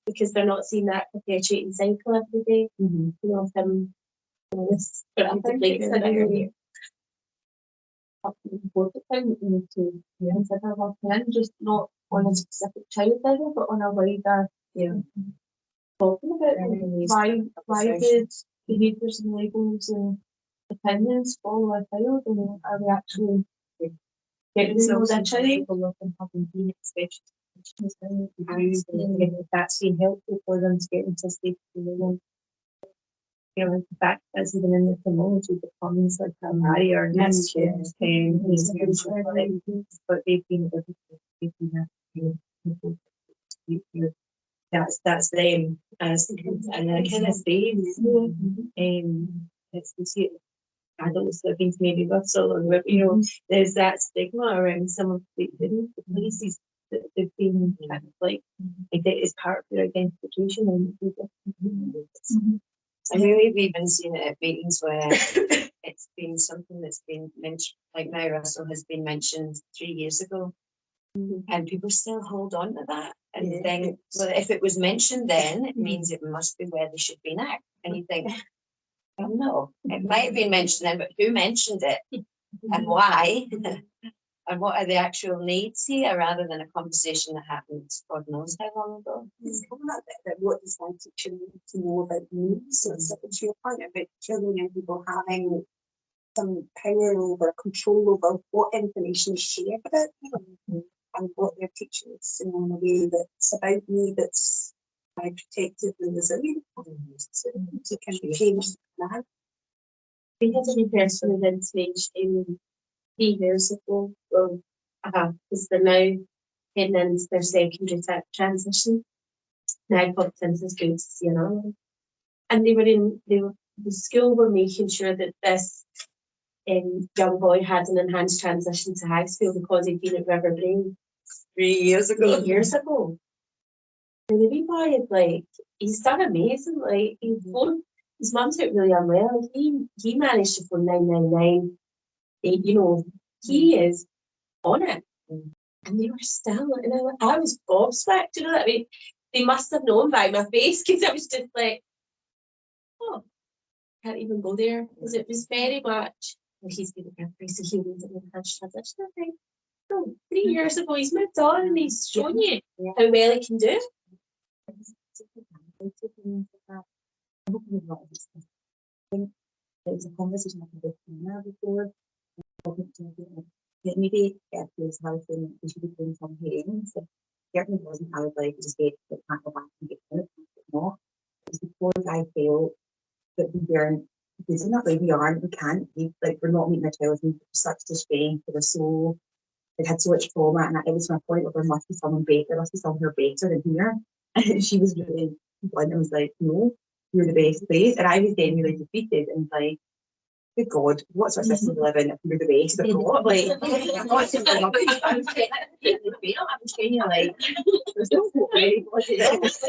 because they're not seeing that perpetuating cycle every day. You know, of them. This, but I think it's very important thing that we need to consider working in, just not on a specific child level, but on a wider talking about why did behaviours and labels and opinions follow a child, and are we actually getting to know that child? If that's been helpful for them to get into state of you know, the fact that even in the community becomes like a barrier and but they've been able to that's them as and that kind of space. It's the same adults living maybe Russell or you know, there's that stigma around some of the places that they've been kind of like it is part of their identification and I mean, we've even seen it at meetings where it's been something that's been mentioned, like Mary Russell has been mentioned 3 years ago, and people still hold on to that and think, well, if it was mentioned then, it means it must be where they should be now. And you think, well, no, it might have been mentioned then, but who mentioned it and why? And what are the actual needs here, rather than a conversation that happened God knows how long ago. It's kind of that what does one teacher need to know about needs? So it's to your point about children and people having some power over, control over what information is shared about them and what they're teaching us in a way that's about me, that's protective and resilient. So it can be changed now. we had a new person within stage in 3 years ago. Well, because they're now heading into their secondary transition. Now I popped into school to see another. And the school were making sure that this young boy had an enhanced transition to high school because he'd been at River Brain 3 years ago. 3 years ago. And the wee boy is like, he's done amazing. Like he's phoned, his mum's out really unwell. He managed to phone 999. You know, he is on it. And they were still, and I was gobsmacked, you know that? I mean, they must have known by my face because I was just like, oh, can't even go there. Because it was very much, well, he's been a price of humans and enhanced transition. I think, no, 3 years ago he's moved on and he's shown you how well he can do. There was a conversation I had with before. Maybe if there's housing, we should be doing some hearings. If certainly wasn't, I would like to just get the can't go back and get it. Not. It's because I felt that we weren't using that way. We aren't. We can't. We're not meeting our child's needs. Such distress. They had so much trauma, and it was my point where there must be someone better. There must be someone who are better than here. And she was really blunt and was like, "No, you're the best place." And I was then really defeated and like, good God, what sort of system we live in if we're the best of what? Like, I'm not saying I'm saying like, there's no hope for anybody. Like, this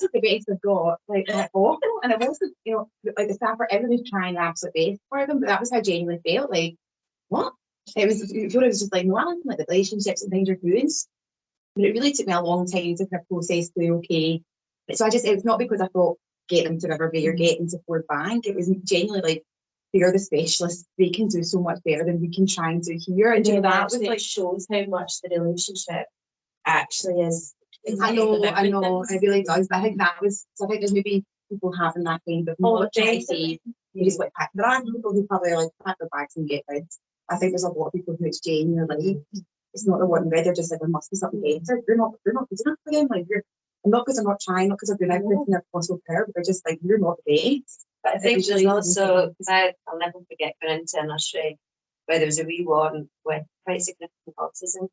is the best I've got. Like, they're awful. And it wasn't, you know, like the staff were everybody's trying their absolute best for them, but that was how I genuinely felt. Like, what? It was just like, no, I like the relationships and things are doing. But it really took me a long time to kind of process through, okay. So it was not because I thought, get them to River Bay or get them to Ford Bank. It was genuinely like, they're the specialists. They can do so much better than we can try and do here. And you know, that was like shows how much the relationship actually is. I know, it really does. But I think that was, so I think there's maybe people having that kind of say, you just like pack. There are people who probably are like pack their bags and get rid. I think there's a lot of people who it's genuinely like, it's not the one red, they're just like, there must be something better. You're not good enough for them. Like, not because I'm not trying, not because I'm doing everything in their possible power, but they're just like, you're not the best. But I think there's also, because I'll never forget going into a nursery where there was a wee one with quite significant autism.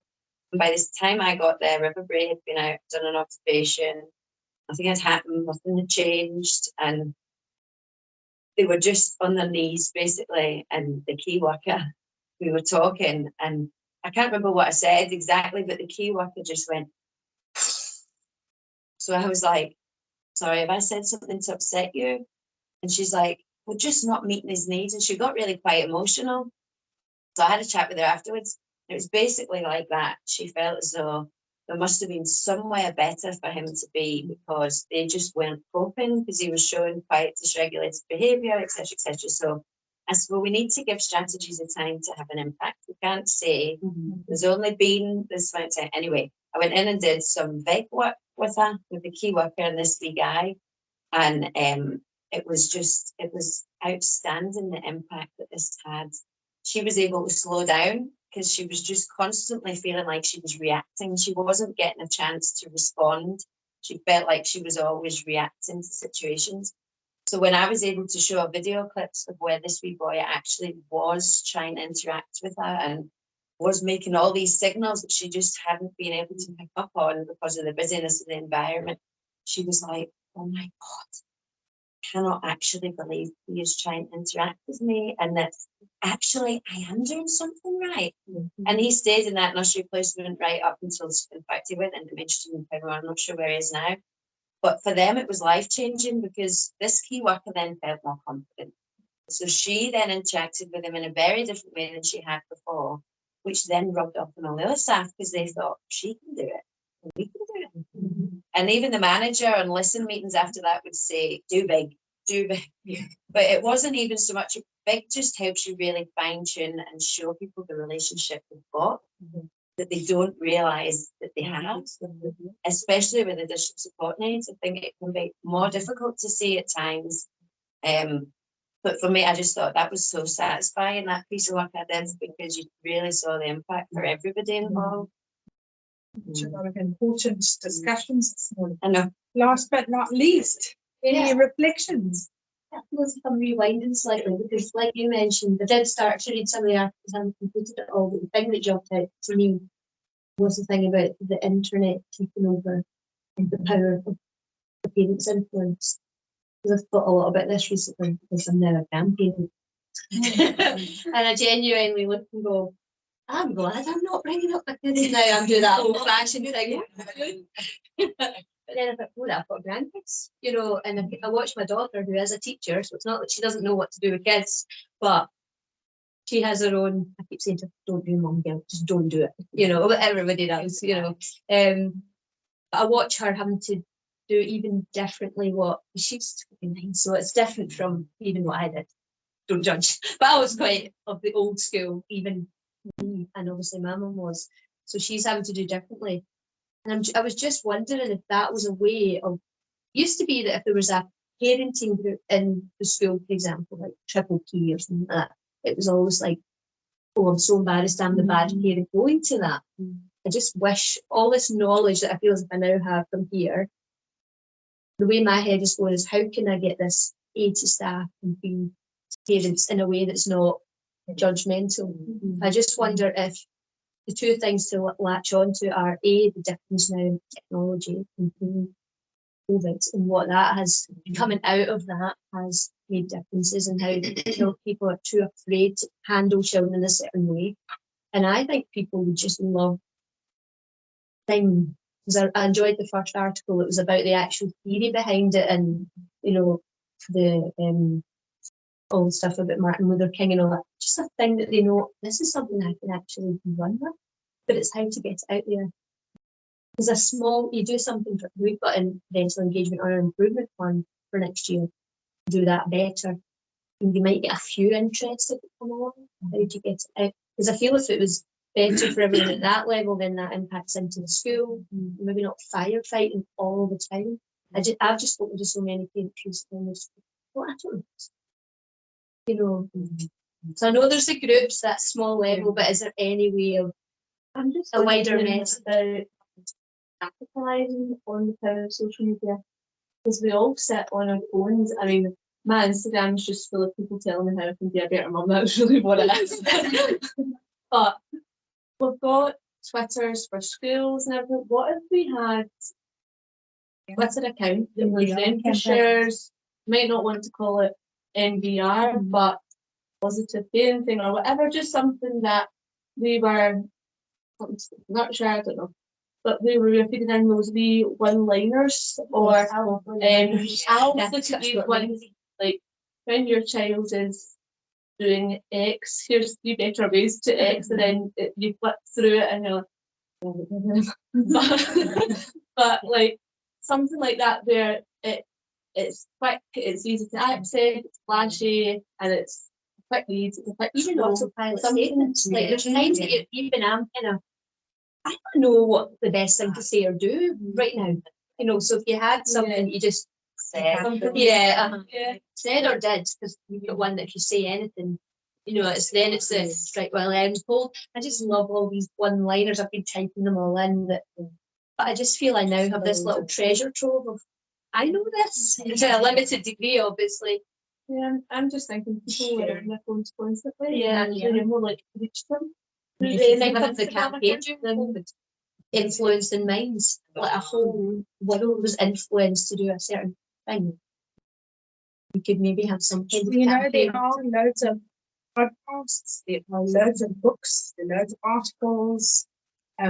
And by the time I got there, River Bray had been out, done an observation, nothing had happened, nothing had changed, and they were just on their knees basically, and the key worker, we were talking, and I can't remember what I said exactly, but the key worker just went, So I was like, sorry, have I said something to upset you? And she's like, well, just not meeting his needs. And she got really quite emotional. So I had a chat with her afterwards. It was basically like that. She felt as though there must have been somewhere better for him to be because they just weren't coping because he was showing quite dysregulated behaviour, etc., etc. So I said, well, we need to give strategies a time to have an impact. We can't say there's only been this amount of time. Anyway, I went in and did some VEG work with her, with the key worker and this wee guy. And it was outstanding the impact that this had. She was able to slow down because she was just constantly feeling like she was reacting. She wasn't getting a chance to respond. She felt like she was always reacting to situations. So when I was able to show her video clips of where this wee boy actually was trying to interact with her and was making all these signals that she just hadn't been able to pick up on because of the busyness of the environment, she was like, oh my God, cannot actually believe he is trying to interact with me and that actually I am doing something right. And he stayed in that nursery placement right up until, in fact, he went into mainstream in February. I'm not sure where he is now. But for them, it was life-changing because this key worker then felt more confident. So she then interacted with him in a very different way than she had before, which then rubbed off on all the other staff because they thought, she can do it, and we can do it. And even the manager on listen meetings after that would say, do big, do big. But it wasn't even so much, big just helps you really fine-tune and show people the relationship they've got that they don't realise that they have, especially with additional support needs. I think it can be more difficult to see at times. But for me, I just thought that was so satisfying, that piece of work I did, because you really saw the impact for everybody involved. A lot of important discussions this morning. I know. Last but not least, any reflections? I feel as if I'm rewinding slightly because, like you mentioned, I did start to read some of the articles and completed it all, but the thing that jumped out to me was the thing about the internet taking over and the power of the parents' influence. Because I've thought a lot about this recently because I'm now a grandparent. And I genuinely look and go, I'm glad I'm not bringing up my kids now. I'm doing that old-fashioned thing. But then I thought, well, I've got grandkids, you know, and I watch my daughter who is a teacher, so it's not that she doesn't know what to do with kids, but she has her own, I keep saying to her, don't do mum guilt, just don't do it, you know, what everybody does, you know. But I watch her having to do even differently what she's 29, so it's different from even what I did. Don't judge. But I was quite of the old school, even me, and obviously my mum was. So she's having to do differently. And I was just wondering if that was a way of, used to be that if there was a parenting group in the school, for example, like Triple P or something like that, it was always like, oh, I'm so embarrassed, I'm the bad parent going to that. I just wish all this knowledge that I feel as if I now have from here, the way my head is going is how can I get this A to staff and B to parents in a way that's not judgmental. I just wonder if the two things to latch on to are A, the difference now in technology and B, COVID and what that has coming out of that has made differences in how people are too afraid to handle children in a certain way. And I think people would just love things. Because I enjoyed the first article. It was about the actual theory behind it and, you know, the all the stuff about Martin Luther King and all that. Just a thing that they know, this is something I can actually run with, but it's how to get it out there. Because you do something, we've got a parental engagement or an improvement plan for next year, do that better. And you might get a few interested to come along. How do you get it out? Because I feel if it was better for everyone at that level, then that impacts into the school, maybe not firefighting all the time. I've just spoken to so many parents recently, well, I don't know. You know, so I know there's the groups, that small level, but is there any way of a wider message about capitalising on the power of social media? Because we all sit on our phones. I mean, my Instagram is just full of people telling me how I can be a better mum. That's really what it is. But we've got Twitters for schools and everything. What if we had Twitter account that was then for shares? Might not want to call it RNVR, but positive parenting or whatever, just something that we were not sure, I don't know. but we were feeding in those wee one-liners, or I'll look at these ones, like, when your child is doing X, here's 3 better ways to X, and then you flip through it and you're like, but like something like that where it's quick, it's easy to access, it's flashy, and it's quick reads, it's a quick Even scroll. autopilot Something- statements, like there's times that even I'm kind of, I don't know what the best thing to say or do right now. You know, so if you had something you just said, yeah, said or did, because you've got one that if you say anything, you know, it's the right. Well, I'm told. I just love all these one-liners. I've been typing them all in, but I just feel I now have this little treasure trove of I know this to a limited degree, obviously. Yeah, I'm just thinking people are on their phones constantly. Yeah, and yeah. you're more like to reach them. If you think of the campaign with influencing minds, like a whole world was influenced to do a certain thing. We could maybe have some kind of You know, campaign. there are loads of podcasts, there are loads of books, there are loads of articles.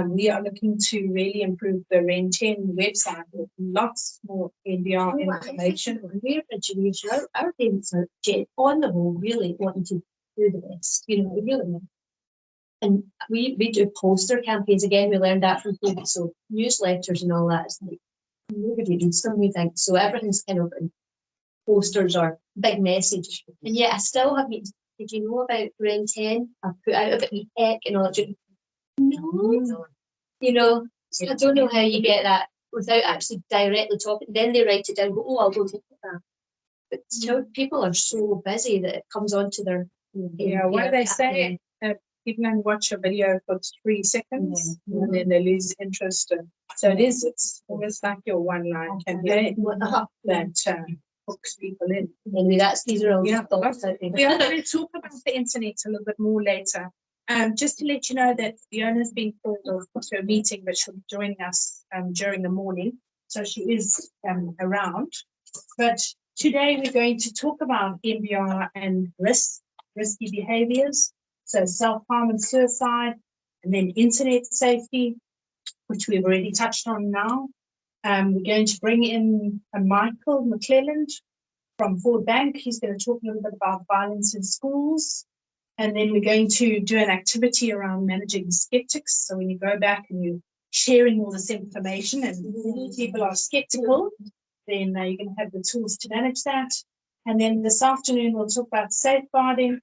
We are looking to really improve the Ren 10 website with lots more NVR information. We're a generation, our parents are on the whole really wanting to do the best, you know, we really want. And we do poster campaigns again, we learned that from COVID, so newsletters and all that, it's like nobody reads them, we think, so everything's kind of in posters or big message. And yet I still haven't, did you know about Ren 10? I've put out about e-tech and all that. No. You know, I don't know how you get that without actually directly talking. Then they write it down, go, oh, I'll go take that. But still, people are so busy that it comes onto their. Yeah, what do they say? People can watch a video for 3 seconds and then they lose interest. And so it's almost like your one-line campaign that hooks people in. Anyway, these are all Yeah, thoughts, I think. We are going to talk about the internet a little bit more later. Just to let you know that Fiona's been called to a meeting, but she'll be joining us during the morning. So she is around. But today we're going to talk about NVR and risky behaviors. So self-harm and suicide, and then internet safety, which we've already touched on now. We're going to bring in Michael McClelland from Ford Bank. He's going to talk a little bit about violence in schools. And then we're going to do an activity around managing skeptics. So when you go back and you're sharing all this information and people are skeptical, then you're going to have the tools to manage that. And then this afternoon, we'll talk about safeguarding,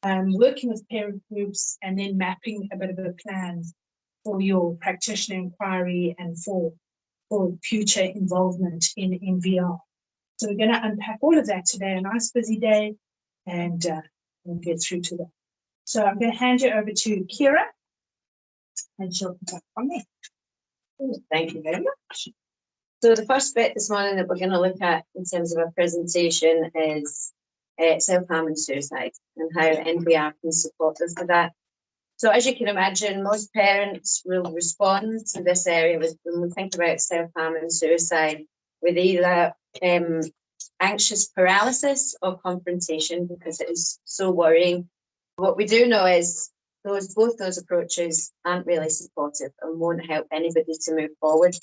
working with parent groups, and then mapping a bit of a plan for your practitioner inquiry and for future involvement in NVR. So we're going to unpack all of that today, a nice busy day, and we'll get through to that. So I'm going to hand you over to Kira, and she'll pick up from there. Thank you very much. So the first bit this morning that we're going to look at in terms of our presentation is self-harm and suicide and how NVR can support us with that. So as you can imagine, most parents will respond to this area when we think about self-harm and suicide with either anxious paralysis or confrontation, because it is so worrying. What we do know is both those approaches aren't really supportive and won't help anybody to move forward.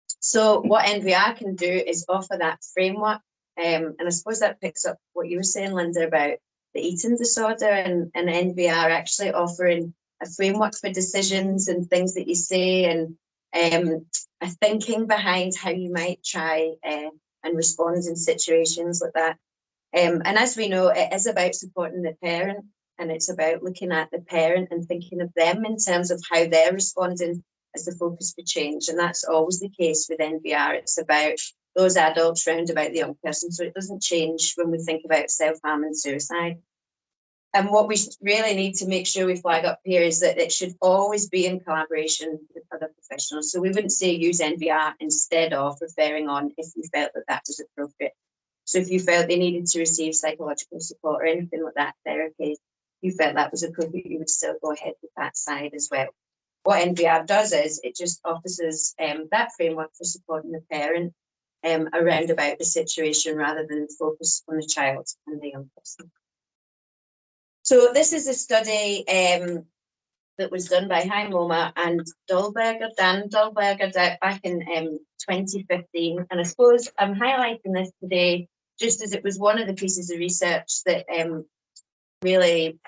So what NVR can do is offer that framework. And I suppose that picks up what you were saying, Linda, about the eating disorder and NVR actually offering a framework for decisions and things that you say, and a thinking behind how you might try and respond in situations like that. And as we know, it is about supporting the parent, and it's about looking at the parent and thinking of them in terms of how they're responding as the focus for change. And that's always the case with NVR. It's about those adults round about the young person. So it doesn't change when we think about self-harm and suicide. And what we really need to make sure we flag up here is that it should always be in collaboration with other professionals. So we wouldn't say use NVR instead of referring on if you felt that that was appropriate. So if you felt they needed to receive psychological support or anything like that, therapy, you felt that was appropriate, you would still go ahead with that side as well. What NVR does is it just offers us that framework for supporting the parent around about the situation rather than focus on the child and the young person. So this is a study that was done by Moma and Dan Dahlberger back in 2015. And I suppose I'm highlighting this today just as it was one of the pieces of research that really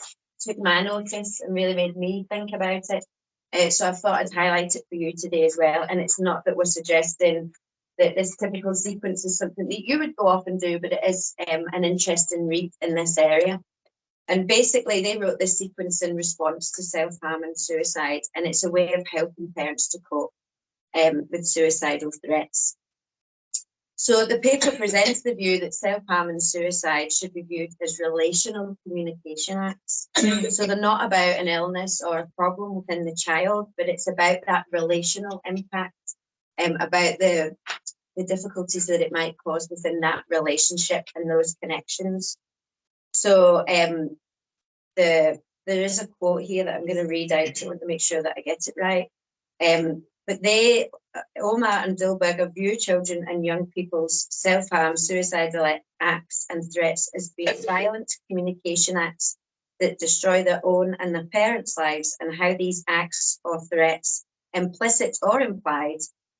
took my notice and really made me think about it. So I thought I'd highlight it for you today as well. And it's not that we're suggesting that this typical sequence is something that you would go off and do, but it is an interesting read in this area. And basically, they wrote this sequence in response to self-harm and suicide, and it's a way of helping parents to cope with suicidal threats. So the paper presents the view that self-harm and suicide should be viewed as relational communication acts. So they're not about an illness or a problem within the child, but it's about that relational impact, about the difficulties that it might cause within that relationship and those connections. So there is a quote here that I'm going to read out to make sure that I get it right. But they, Oma and Dahlberger, view children and young people's self-harm, suicidal acts and threats as being violent communication acts that destroy their own and their parents' lives, and how these acts or threats, implicit or implied,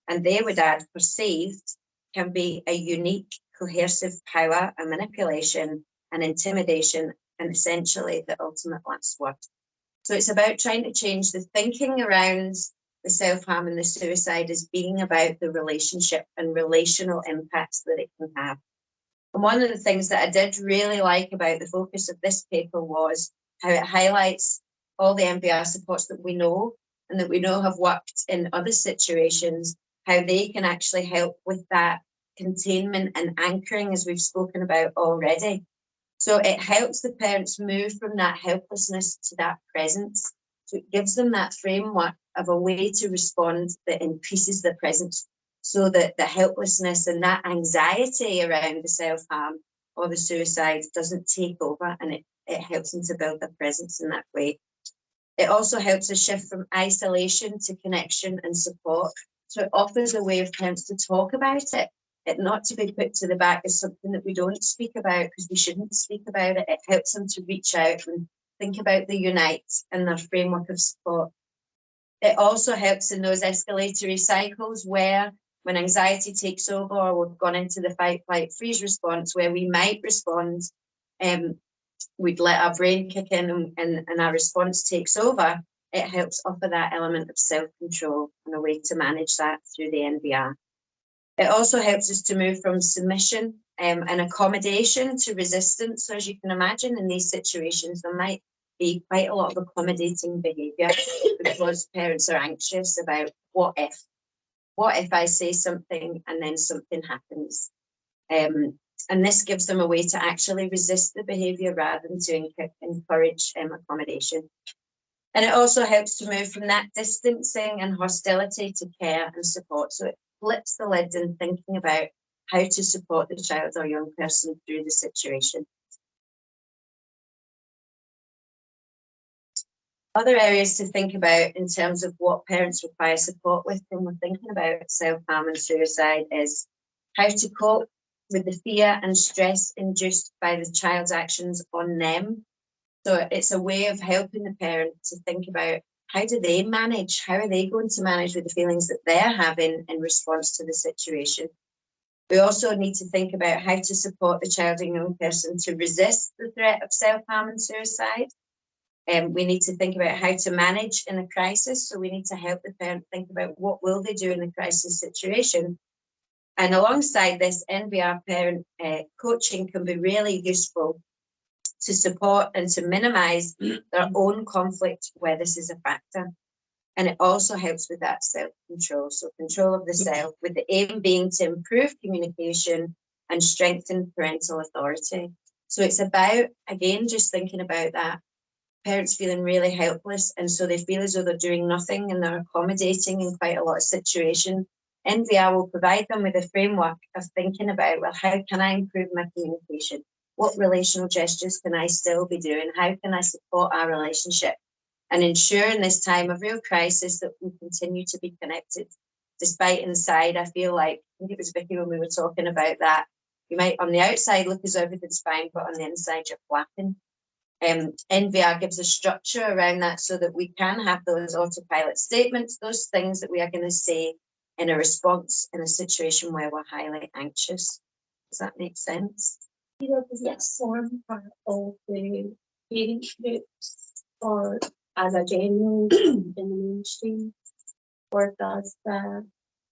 and they would add perceived, can be a unique, coercive power and manipulation and intimidation, and essentially the ultimate last word. So it's about trying to change the thinking around the self-harm and the suicide as being about the relationship and relational impacts that it can have. And one of the things that I did really like about the focus of this paper was how it highlights all the NVR supports that we know and that we know have worked in other situations, how they can actually help with that containment and anchoring, as we've spoken about already. So it helps the parents move from that helplessness to that presence. So it gives them that framework of a way to respond that increases their presence, so that the helplessness and that anxiety around the self-harm or the suicide doesn't take over, and it helps them to build their presence in that way. It also helps us shift from isolation to connection and support. So it offers a way of parents to talk about it not to be put to the back as something that we don't speak about because we shouldn't speak about it. It helps them to reach out and think about the unite and their framework of support. It also helps in those escalatory cycles where when anxiety takes over or we've gone into the fight, flight, freeze response, where we might respond, we'd let our brain kick in and our response takes over. It helps offer that element of self-control and a way to manage that through the NVR. It also helps us to move from submission and accommodation to resistance. So as you can imagine, in these situations, there might be quite a lot of accommodating behaviour because parents are anxious about what if I say something and then something happens. And this gives them a way to actually resist the behaviour rather than to encourage accommodation. And it also helps to move from that distancing and hostility to care and support. So it flips the lid in thinking about how to support the child or young person through the situation. Other areas to think about in terms of what parents require support with when we're thinking about self-harm and suicide is how to cope with the fear and stress induced by the child's actions on them. So it's a way of helping the parent to think about how do they manage, how are they going to manage with the feelings that they're having in response to the situation. We also need to think about how to support the child and young person to resist the threat of self-harm and suicide. We need to think about how to manage in a crisis. So we need to help the parent think about what will they do in a crisis situation. And alongside this, NVR parent coaching can be really useful to support and to minimise their own conflict where this is a factor. And it also helps with that self-control. So control of the self, with the aim being to improve communication and strengthen parental authority. So it's about, again, just thinking about that. Parents feeling really helpless, and so they feel as though they're doing nothing and they're accommodating in quite a lot of situations. NVR will provide them with a framework of thinking about, well, how can I improve my communication? What relational gestures can I still be doing? How can I support our relationship and ensure in this time of real crisis that we continue to be connected? Despite inside, I feel like, I think it was Vicky when we were talking about that, you might on the outside look as though everything's fine, but on the inside you're flapping. NVR gives a structure around that so that we can have those autopilot statements, those things that we are going to say in a response in a situation where we're highly anxious. Does that make sense? Does that form part of the parent groups or as a general in the mainstream? Or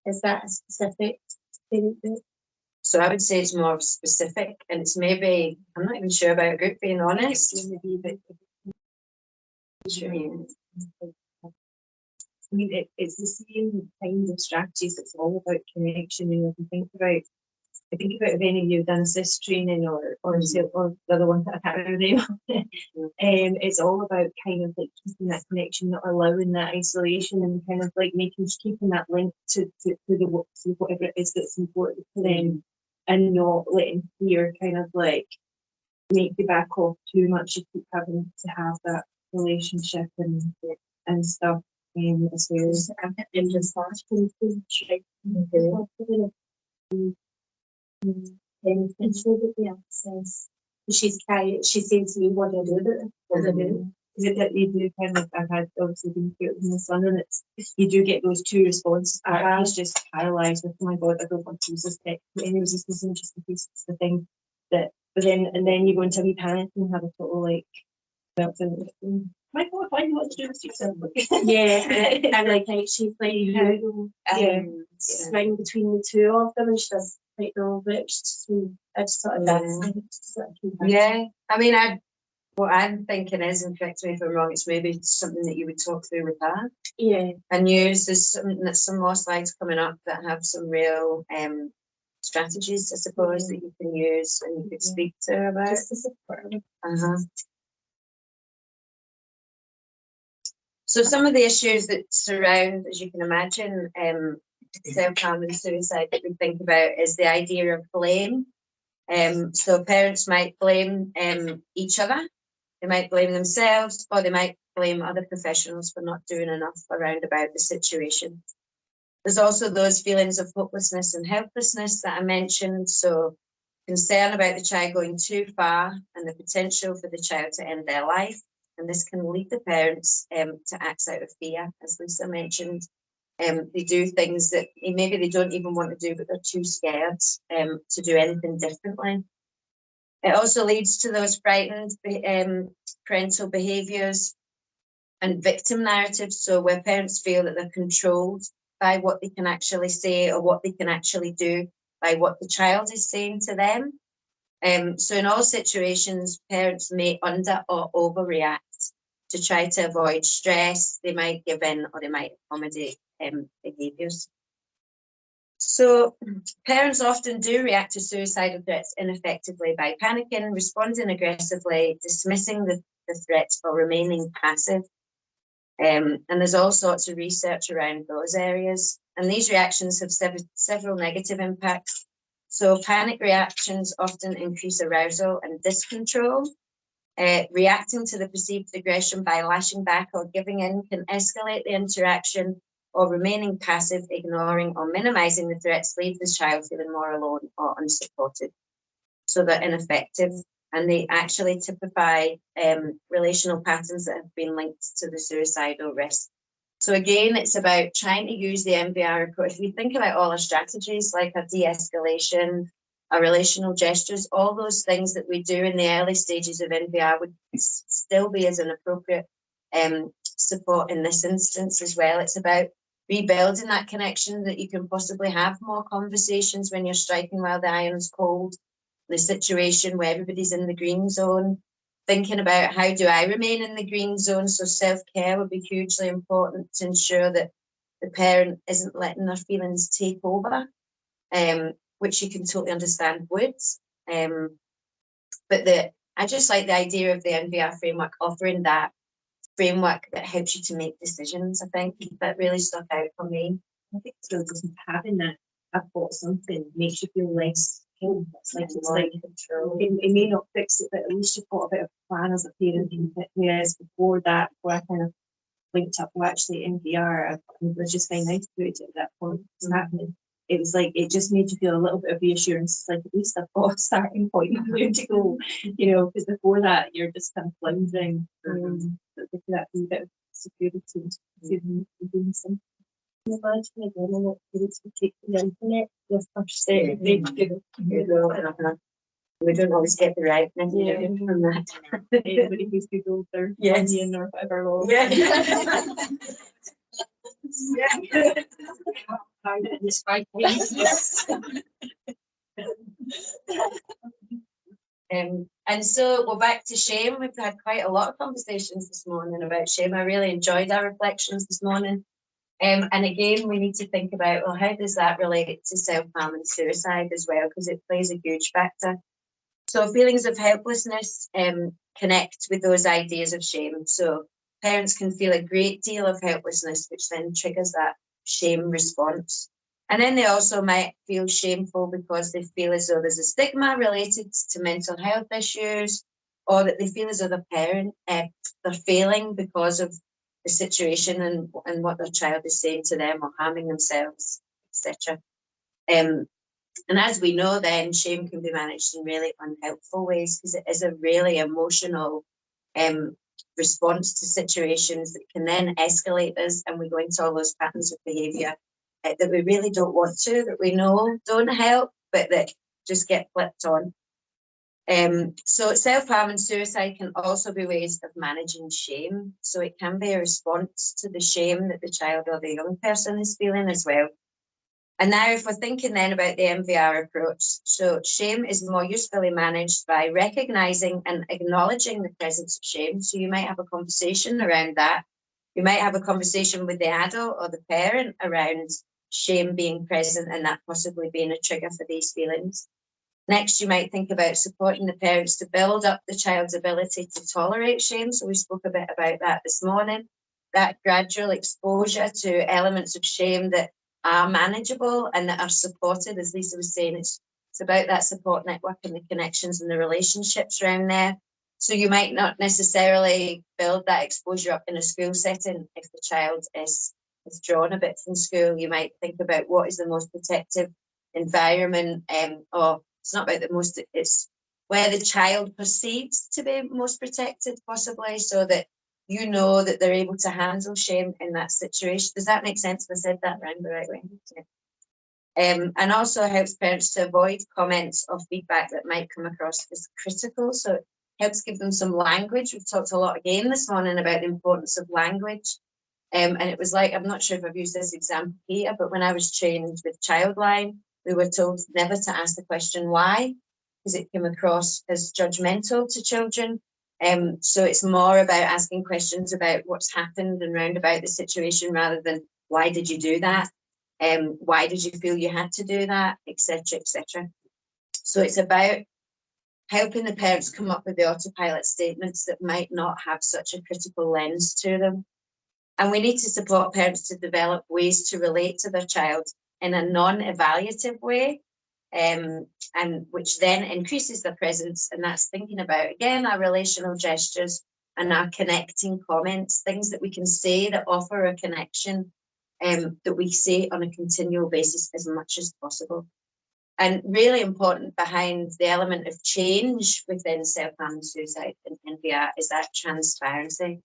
is that a specific parent group? So I would say it's more specific, and it's maybe, I'm not even sure about a group, being honest. I mean, it's the same kind of strategies. It's all about connection. You know, if you think about if any of you have done a CIS training or the other one that I can't remember the name. It's all about kind of like keeping that connection, not allowing that isolation, and kind of like keeping that link to whatever it is that's important to them, and not letting fear kind of like make you back off too much. You keep having to have that relationship and stuff. As well as in the fast food And so that the access, she says to me, what do I do with it? What do I do? Is it that you do kind of, I've had obviously been through it with my son, and you do get those two responses. He's just paralysed with, oh my God, I don't want to use this tech. Anyways, this isn't just it's the thing that, but then you go into a wee panic and have a total like meltdown. My God, why do you want to do this yourself? Yeah, and like she's like, swing between the two of them, and she does like the whole bit. I just thought Yeah, I mean, what I'm thinking is, and correct me if I'm wrong, it's maybe something that you would talk through with her. Yeah. And use there's some more slides coming up that have some real strategies, I suppose, that you can use and you could speak to her about. Just to support her. So some of the issues that surround, as you can imagine, self-harm and suicide that we think about is the idea of blame. So parents might blame each other, they might blame themselves, or they might blame other professionals for not doing enough around about the situation. There's also those feelings of hopelessness and helplessness that I mentioned, so concern about the child going too far and the potential for the child to end their life. And this can lead the parents to act out of fear, as Lisa mentioned. They do things that maybe they don't even want to do, but they're too scared to do anything differently. It also leads to those frightened parental behaviours and victim narratives, so where parents feel that they're controlled by what they can actually say or what they can actually do by what the child is saying to them. So in all situations, parents may under or overreact to try to avoid stress. They might give in or they might accommodate behaviours. So parents often do react to suicidal threats ineffectively by panicking, responding aggressively, dismissing the threats, or remaining passive. And there's all sorts of research around those areas. And these reactions have several negative impacts. So panic reactions often increase arousal and discontrol. Reacting to the perceived aggression by lashing back or giving in can escalate the interaction, or remaining passive, ignoring or minimizing the threats leave the child feeling more alone or unsupported. So they're ineffective, and they actually typify relational patterns that have been linked to the suicidal risk. So again, it's about trying to use the NVR approach. If we think about all our strategies, like our de-escalation, our relational gestures, all those things that we do in the early stages of NVR would still be as an appropriate support in this instance as well. It's about rebuilding that connection, that you can possibly have more conversations when you're striking while the iron's cold, the situation where everybody's in the green zone, thinking about how do I remain in the green zone. So self-care would be hugely important to ensure that the parent isn't letting their feelings take over, which you can totally understand would. But I just like the idea of the NVR framework, offering that framework that helps you to make decisions. I think that really stuck out for me. I think it's really just having that I've got something makes you feel less helpless. It's like control. It may not fix it, but at least you've got a bit of a plan as a parent. Whereas before I kind of linked up, well, actually NVR, it was just very nice to do it at that point. It's happening. it was like, it just made you feel a little bit of reassurance. It's like, at least I've got a starting point of where to go, you know, because before that, you're just kind of floundering. That wee bit of security to doing something. Imagine again, and what kids would take the internet the first day. We don't always get the right thing from that. Anybody who's Googled their onion or whatever. Well, And so we're back to shame. We've had quite a lot of conversations this morning about shame. I really enjoyed our reflections this morning. And again, we need to think about, well, how does that relate to self-harm and suicide as well? Because it plays a huge factor. So feelings of helplessness connect with those ideas of shame. So parents can feel a great deal of helplessness, which then triggers that shame response. And then they also might feel shameful because they feel as though there's a stigma related to mental health issues, or that they feel as though the parent, they're failing because of the situation and what their child is saying to them or harming themselves, etc. And as we know, then shame can be managed in really unhelpful ways, because it is a really emotional response to situations that can then escalate us, and we go into all those patterns of behaviour that we really don't want to, that we know don't help, but that just get flipped on. So self-harm and suicide can also be ways of managing shame. So it can be a response to the shame that the child or the young person is feeling as well. And now if we're thinking then about the RNVR approach, so shame is more usefully managed by recognising and acknowledging the presence of shame. So you might have a conversation around that. You might have a conversation with the adult or the parent around shame being present and that possibly being a trigger for these feelings. Next, you might think about supporting the parents to build up the child's ability to tolerate shame. So we spoke a bit about that this morning, that gradual exposure to elements of shame that are manageable and that are supported. As Lisa was saying, it's about that support network and the connections and the relationships around there. So you might not necessarily build that exposure up in a school setting. If the child is withdrawn a bit from school, you might think about what is the most protective environment, or it's not about the most, it's where the child perceives to be most protected possibly, so that you know that they're able to handle shame in that situation. Does that make sense if I said that around the right way? And also helps parents to avoid comments or feedback that might come across as critical. So it helps give them some language. We've talked a lot again this morning about the importance of language. And it was like, I'm not sure if I've used this example here, but when I was trained with Childline, we were told never to ask the question why, because it came across as judgmental to children. So it's more about asking questions about what's happened and round about the situation, rather than why did you do that? Why did you feel you had to do that, etc., etc. So it's about helping the parents come up with the autopilot statements that might not have such a critical lens to them. And we need to support parents to develop ways to relate to their child in a non-evaluative way, and which then increases their presence. And that's thinking about, again, our relational gestures and our connecting comments, things that we can say that offer a connection, that we say on a continual basis as much as possible. And really important behind the element of change within self-harm and suicide and RNVR is that transparency.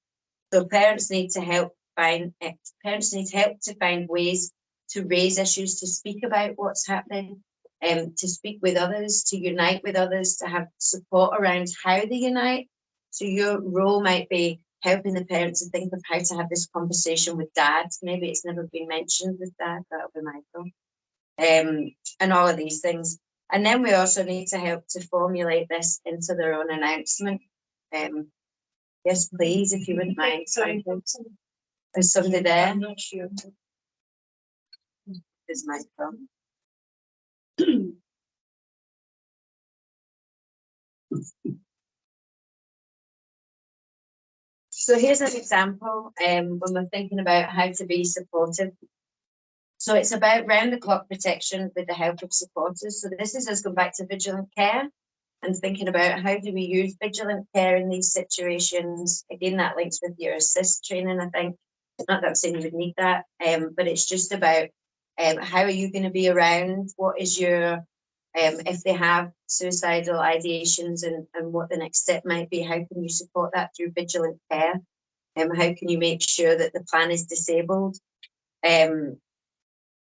So parents need help to find ways to raise issues, to speak about what's happening, to speak with others, to unite with others, to have support around how they unite. So your role might be helping the parents to think of how to have this conversation with dad. Maybe it's never been mentioned with dad, that'll be my goal. And all of these things. And then we also need to help to formulate this into their own announcement. Yes, please, if you wouldn't mind. There's somebody there. I'm not sure. There's my phone. So here's an example when we're thinking about how to be supportive. So it's about round-the-clock protection with the help of supporters. So this is us going back to vigilant care and thinking about how do we use vigilant care in these situations. Again, that links with your assist training, I think. Not that I'm saying you would need that, but it's just about How are you going to be around? What is your, if they have suicidal ideations and what the next step might be, how can you support that through vigilant care? How can you make sure that the plan is disabled? And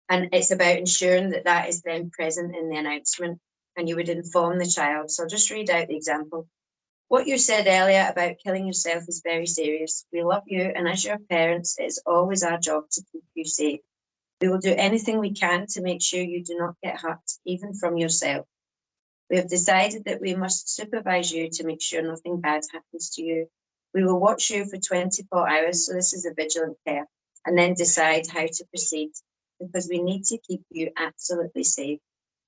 it's about ensuring that that is then present in the announcement, and you would inform the child. So I'll just read out the example. What you said earlier about killing yourself is very serious. We love you, and as your parents, it is always our job to keep you safe. We will do anything we can to make sure you do not get hurt, even from yourself. We have decided that we must supervise you to make sure nothing bad happens to you. We will watch you for 24 hours, so this is a vigilant care, and then decide how to proceed, because we need to keep you absolutely safe.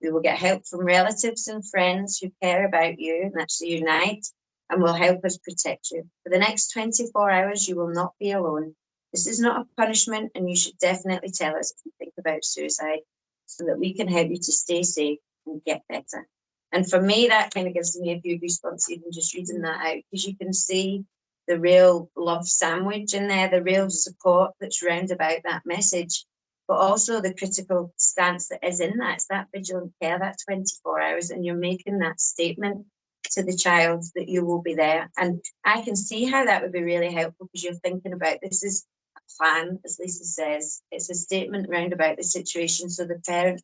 We will get help from relatives and friends who care about you, and that's the Unite, and will help us protect you. For the next 24 hours, you will not be alone. This is not a punishment, and you should definitely tell us if you think about suicide, so that we can help you to stay safe and get better. And for me, that kind of gives me a few goosebumps even just reading that out, because you can see the real love sandwich in there, the real support that's round about that message, but also the critical stance that is in that. It's that vigilant care, that 24 hours, and you're making that statement to the child that you will be there. And I can see how that would be really helpful, because you're thinking about, this is a plan, as Lisa says, it's a statement round about the situation, so the parent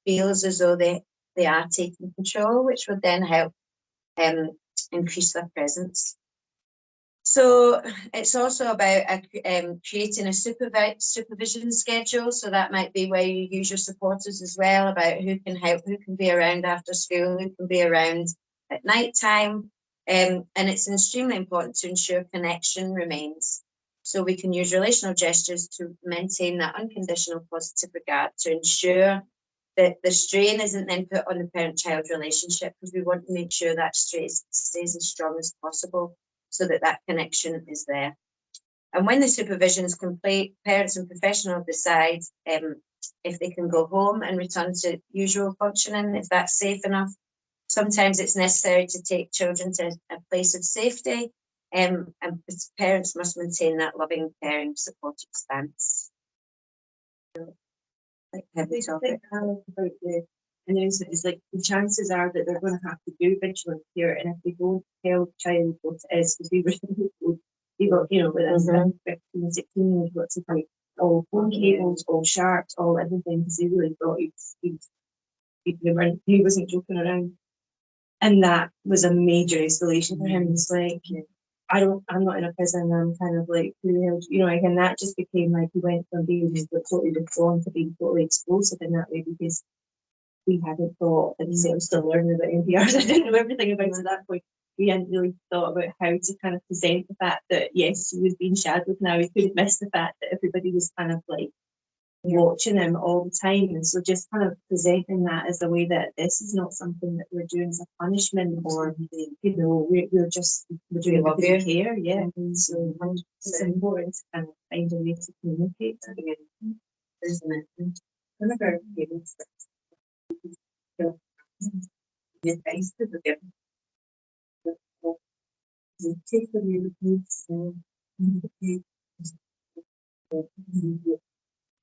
feels as though they are taking control, which would then help increase their presence. So it's also about creating a supervision schedule. So that might be where you use your supporters as well, about who can help, who can be around after school, who can be around at night time. And it's extremely important to ensure connection remains. So we can use relational gestures to maintain that unconditional positive regard, to ensure that the strain isn't then put on the parent-child relationship, because we want to make sure that stays as strong as possible, so that that connection is there. And when the supervision is complete, parents and professionals decide if they can go home and return to usual functioning, if that's safe enough. Sometimes it's necessary to take children to a place of safety, and parents must maintain that loving, caring, supportive stance. Heavy topic. About the announcement is like the chances are that they're going to have to do vigilant care, and if they don't tell the child what it is, because we were they got, you know, with us 15, 16 years, what's about all phone cables, all sharps, all everything, because they really thought he wasn't joking around, and that was a major escalation for him. It's like, I'm not in a prison. I'm kind of like, who the hell, you know, like, and that just became like, he went from being just totally withdrawn to being totally explosive in that way, because we hadn't thought, and I'm still learning about NPRs. I didn't know everything about it at that point. We hadn't really thought about how to kind of present the fact that, yes, he was being shadowed now. We couldn't miss the fact that everybody was kind of like watching him all the time. And so just kind of presenting that as a way that this is not something that we're doing as a punishment, or, you know, we're doing it because we care. Yeah. And so it's important to kind of find a way to communicate. Isn't it? One of our parents, the advice that we give, take the communities,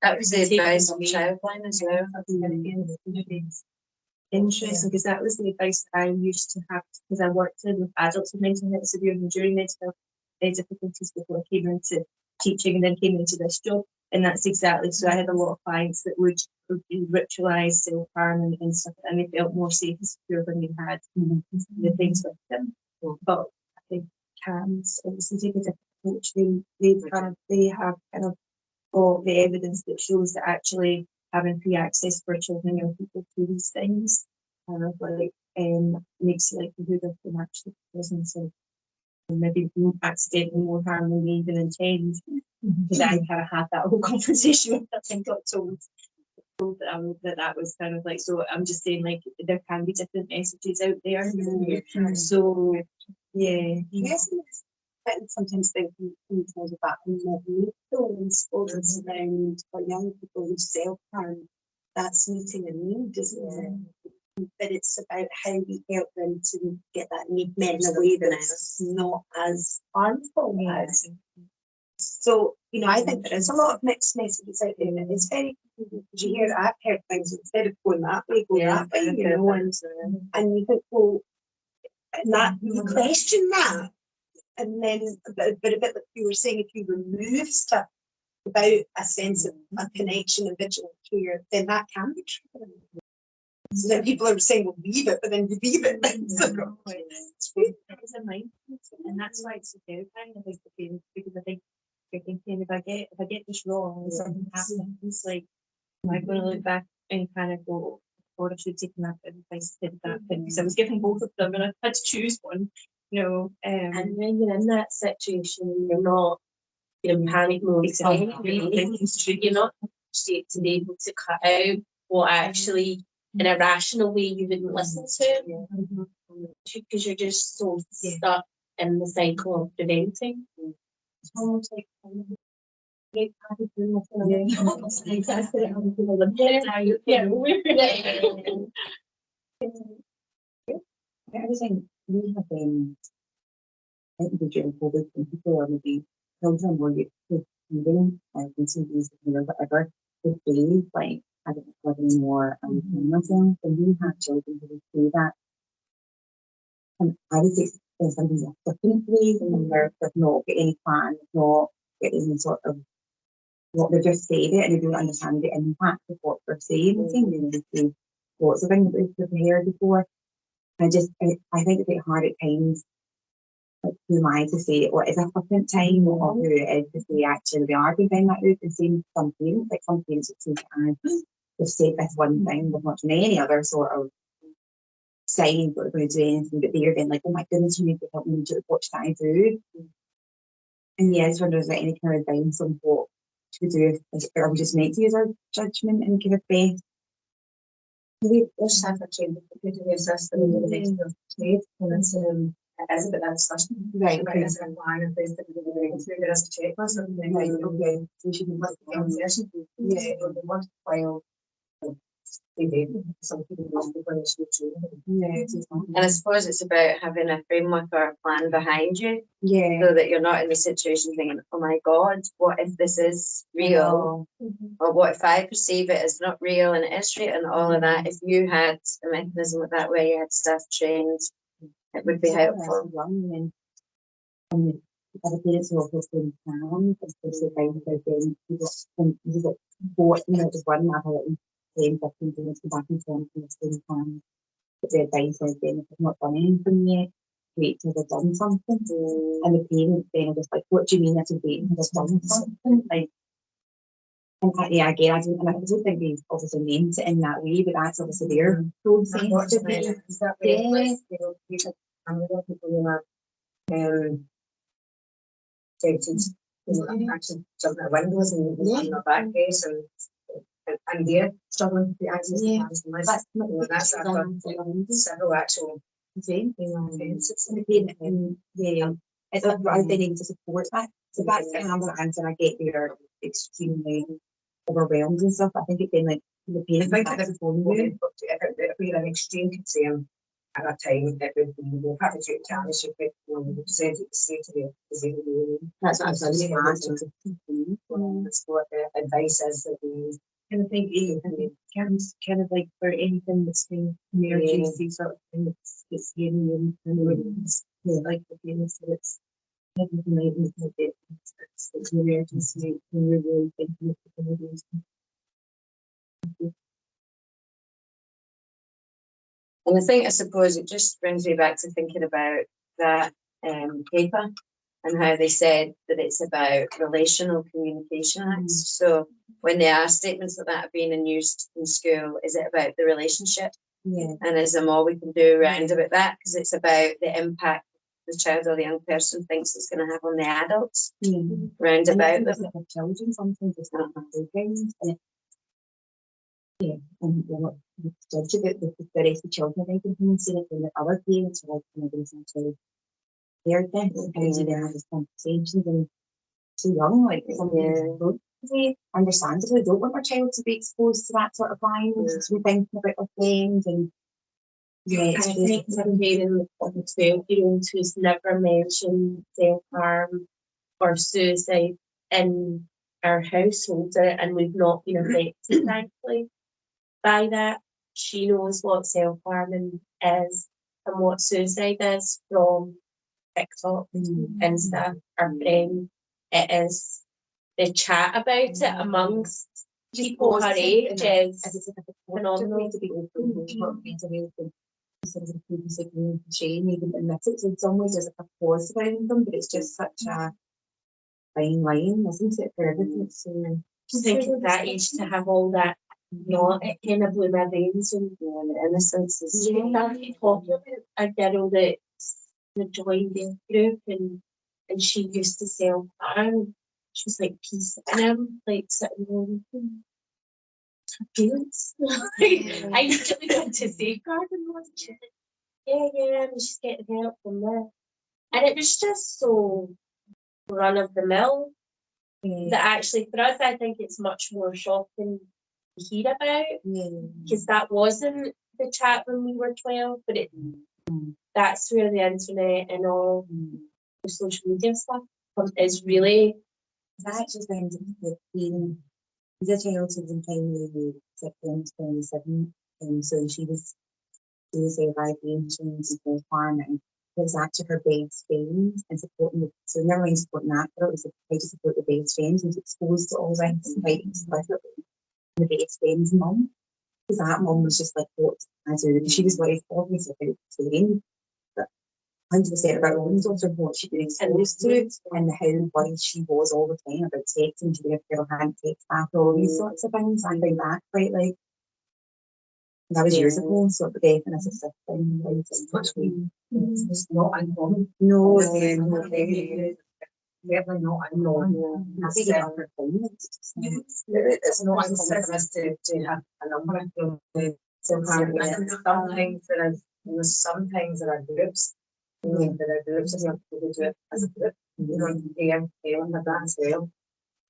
That was the advice on Childline as well. Interesting, because that was the advice that I used to have, because I worked with adults with mental health severe and enduring mental health difficulties before I came into teaching, and then came into this job. And that's exactly, so I had a lot of clients that would ritualize self-harm and stuff, and they felt more safe and secure when they had the things with them. But I think CAMS obviously take a different approach. They have kind of got the evidence that shows that actually having free access for children and young people to these things kind of like makes the likelihood of them actually present, so maybe accidentally more harm than they even intend. Because I kind of had that whole conversation with them and got told that was kind of like, so I'm just saying, like, there can be different messages out there. So yeah. Yes, I sometimes think in terms of that influence around for young people with self-harm, that's meeting a need, isn't it? But it's about how we help them to get that need met in a way that's not as harmful as So, you know, I think there is a lot of mixed messages out there, and it's very, because you hear, I've heard things, instead of going that way, go that way, you know, and you think, well, and that, you question that, and then, but a bit like you were saying, if you remove stuff without a sense of a connection and vigilant care, then that can be true. So then people are saying, well, leave it, but then you leave it. So, It's a mindfulness, and that's why it's so terrifying. I think because I think you're thinking if I get this wrong, something happens. Like, am I going to look back and kind of go, or I should have taken that advice, did that thing, because I was given both of them, and I had to choose one. You know, And when you're in that situation, you're not in panic mode. You're not state to be able to cut out what actually, in a rational way, you wouldn't listen to, because you're just so stuck in the cycle of preventing. It's almost like Everything we have been, I think during COVID, when people are maybe children were used to eating, like in CDs, whatever, the days, like, I don't know, living more myself, and we have children who would do that. And I would say there's something different ways, and they've not got any plan, they've not got any sort of what they just said it, and they don't understand the impact of what they're saying. They say lots of things that they've prepared before. I think it's a bit hard at times, like, who am I to say what is a flippant time, or who it is to say actually they are being that out. The same with some parents, like some parents would say, they've said this one thing, they've not done any other sort of signs that they're going to do anything, but they're then like, oh my goodness, you need to help me do what should I do? And yeah, I just wonder, is there any kind of advice on what to do, or we just meant to use our judgment and give it best? We just have a change the system in the next state, and it's as a bit of discussion. Right, About as a plan in place that we're going through, there is a checklist of things. Right, okay. We should be looking session. Yeah, we want to file. Some people want to bring us to. And I suppose it's about having a framework or a plan behind you, Yeah. so that you're not in the situation thinking, oh my God, what if this is real? Or what if I perceive it as not real and it is real, and all of that. If you had a mechanism with that, where you had staff trained, it would be helpful. And other parents who also been planned, especially kind of again, people support, you know, just one matter like 10, 15 days to back and forth in the same plan. But the advice is then if they've not done anything yet, wait till they've done something. And the parents then are just like, what do you mean that's a wait until they've done something? Like, and yeah, again, I don't think they've obviously meant it in that way, but that's obviously their process. Is that way? People who are actually jumping out windows and on their back face, and they're struggling to access the plans and that's after several actual offences. It's like rather they need to support that. So that's the kind of answer I get. They're extremely overwhelmed and stuff. I think it's been like the I parents think if we're an extreme concern at that time, it would be we'll have to take challenge if it send it to the that's what I'm saying. that's what the advice is that we and I think kind of like for anything that's been emergency sort of thing, it's getting in like the famous that it's it's an emergency when you're really thinking of the things. And I think, I suppose, it just brings me back to thinking about that paper and how they said that it's about relational communication acts. So when there are statements like that are being used in school, is it about the relationship? Yeah. And is there more we can do around about that? Because it's about the impact the child or the young person thinks it's going to have on the adults round about them. The children sometimes it's not things, and and you're not judge about the rest of the children. I think you see it when the other parents are like kind of essentially heard this and they have these conversations and too young, like they understandably don't want their child to be exposed to that sort of violence. We thinking about their friends and I think some parents of a 12-year-old who's never mentioned self-harm or suicide in our household, and we've not been affected, thankfully, by that. She knows what self-harming is and what suicide is from TikTok, Insta, our friend. It is the chat about it amongst people her age is phenomenal. To be open about mental health and things that people say shame, even admit it. So in some ways there's a pause behind them, but it's just such a fine line, isn't it, for everything? So I think at that age to have all that, it kind of blew my veins and the innocence is a girl that joined the group and she used to self-harm. She was like peace in him, like sitting on her parents. I usually went to safeguard and was yeah, and she's getting help from there. And it was just so run of the mill that actually for us I think it's much more shocking to hear about because that wasn't the chat when we were 12, but that's where the internet and all the social media stuff is really. that actually brings the being the child who was in primary 27, and so she was surviving, she was farming. It was actually her best friend and supporting the, so never mind supporting that, but it was how to support the best friends and was exposed to all this and fighting explicitly the best friend's mum. Because that mum was just like, what I do? She was worried obviously about Jane, but 100% about her own daughter, what she'd been exposed to and how worried she was all the time about texting, she would have her hand text back, all these sorts of things. I find that quite like, that was years ago, so the death and assisted thing, it's not uncommon. No, definitely not uncommon. It's not uncommon to have a number of some things there are groups. There are groups and people do it as a group. Failing with that as well.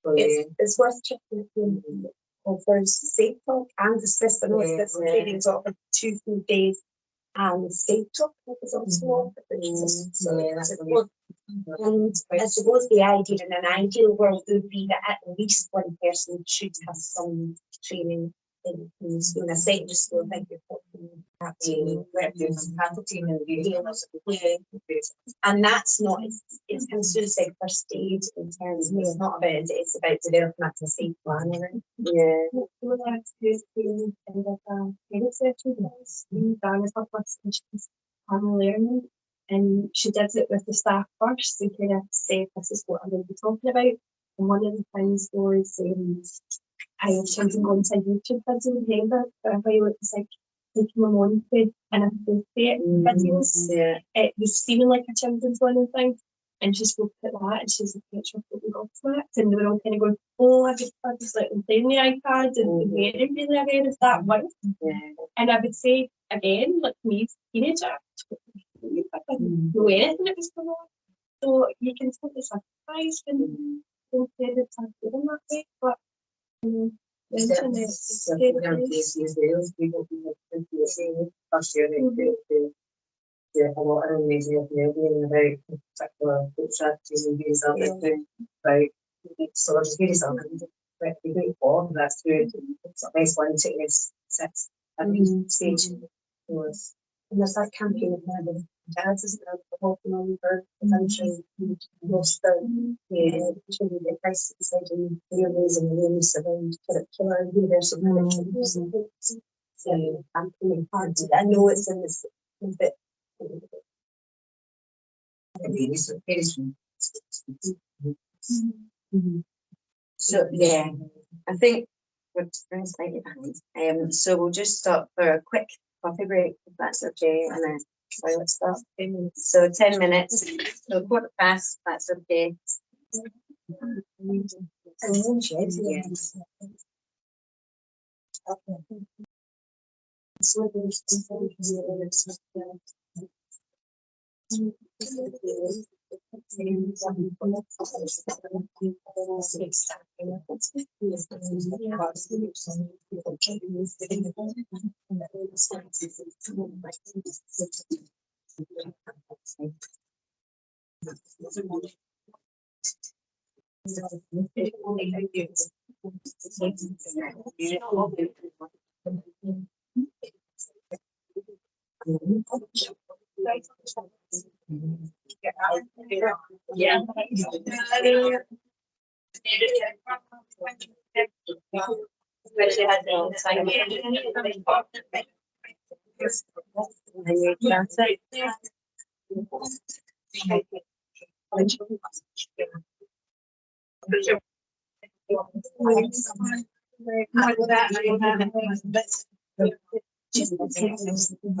So, It's worth checking offers Safe Talk and Assist. I know it's trainings offered 2 full days, and Safe Talk is also offered. And I suppose the idea in an ideal world would be that at least one person should have some training in school. In a secondary school, I think you're talking and that's not, it's kind of suicide first aid in terms of, it's not about it, it's about developing that a safe plan. Learning, and she did it with the staff first and kind of said this is what I'm going to be talking about. And one of the things was I was children going to a YouTube video remember for a while it was like taking my mom to and I appropriate videos. It was seeming like a children's one and thing. And she spoke at that and she's a picture of what we got smacked and they were all kind of going, oh, I just like them playing the iPad and getting really aware of that one. And I would say again, like me as a teenager, I didn't know anything that was going on. So you can still be surprised when parents are feeling that way, but the internet is scary. A lot of amazing opinion about particular strategies and views of it, right? So just give yourself a great form. That's good. It's a nice one to sit at the stage. And there's that campaign of the dads as well, the whole thing for prevention, most children get crisis deciding families and rooms around curricular and universal curriculums. So I'm feeling hard to, I know it's in this bit. So yeah, I think we're running slightly behind. So we'll just stop for a quick coffee break if that's okay, and then toilet stop. So 10 minutes. So 15:15, that's okay. Yeah.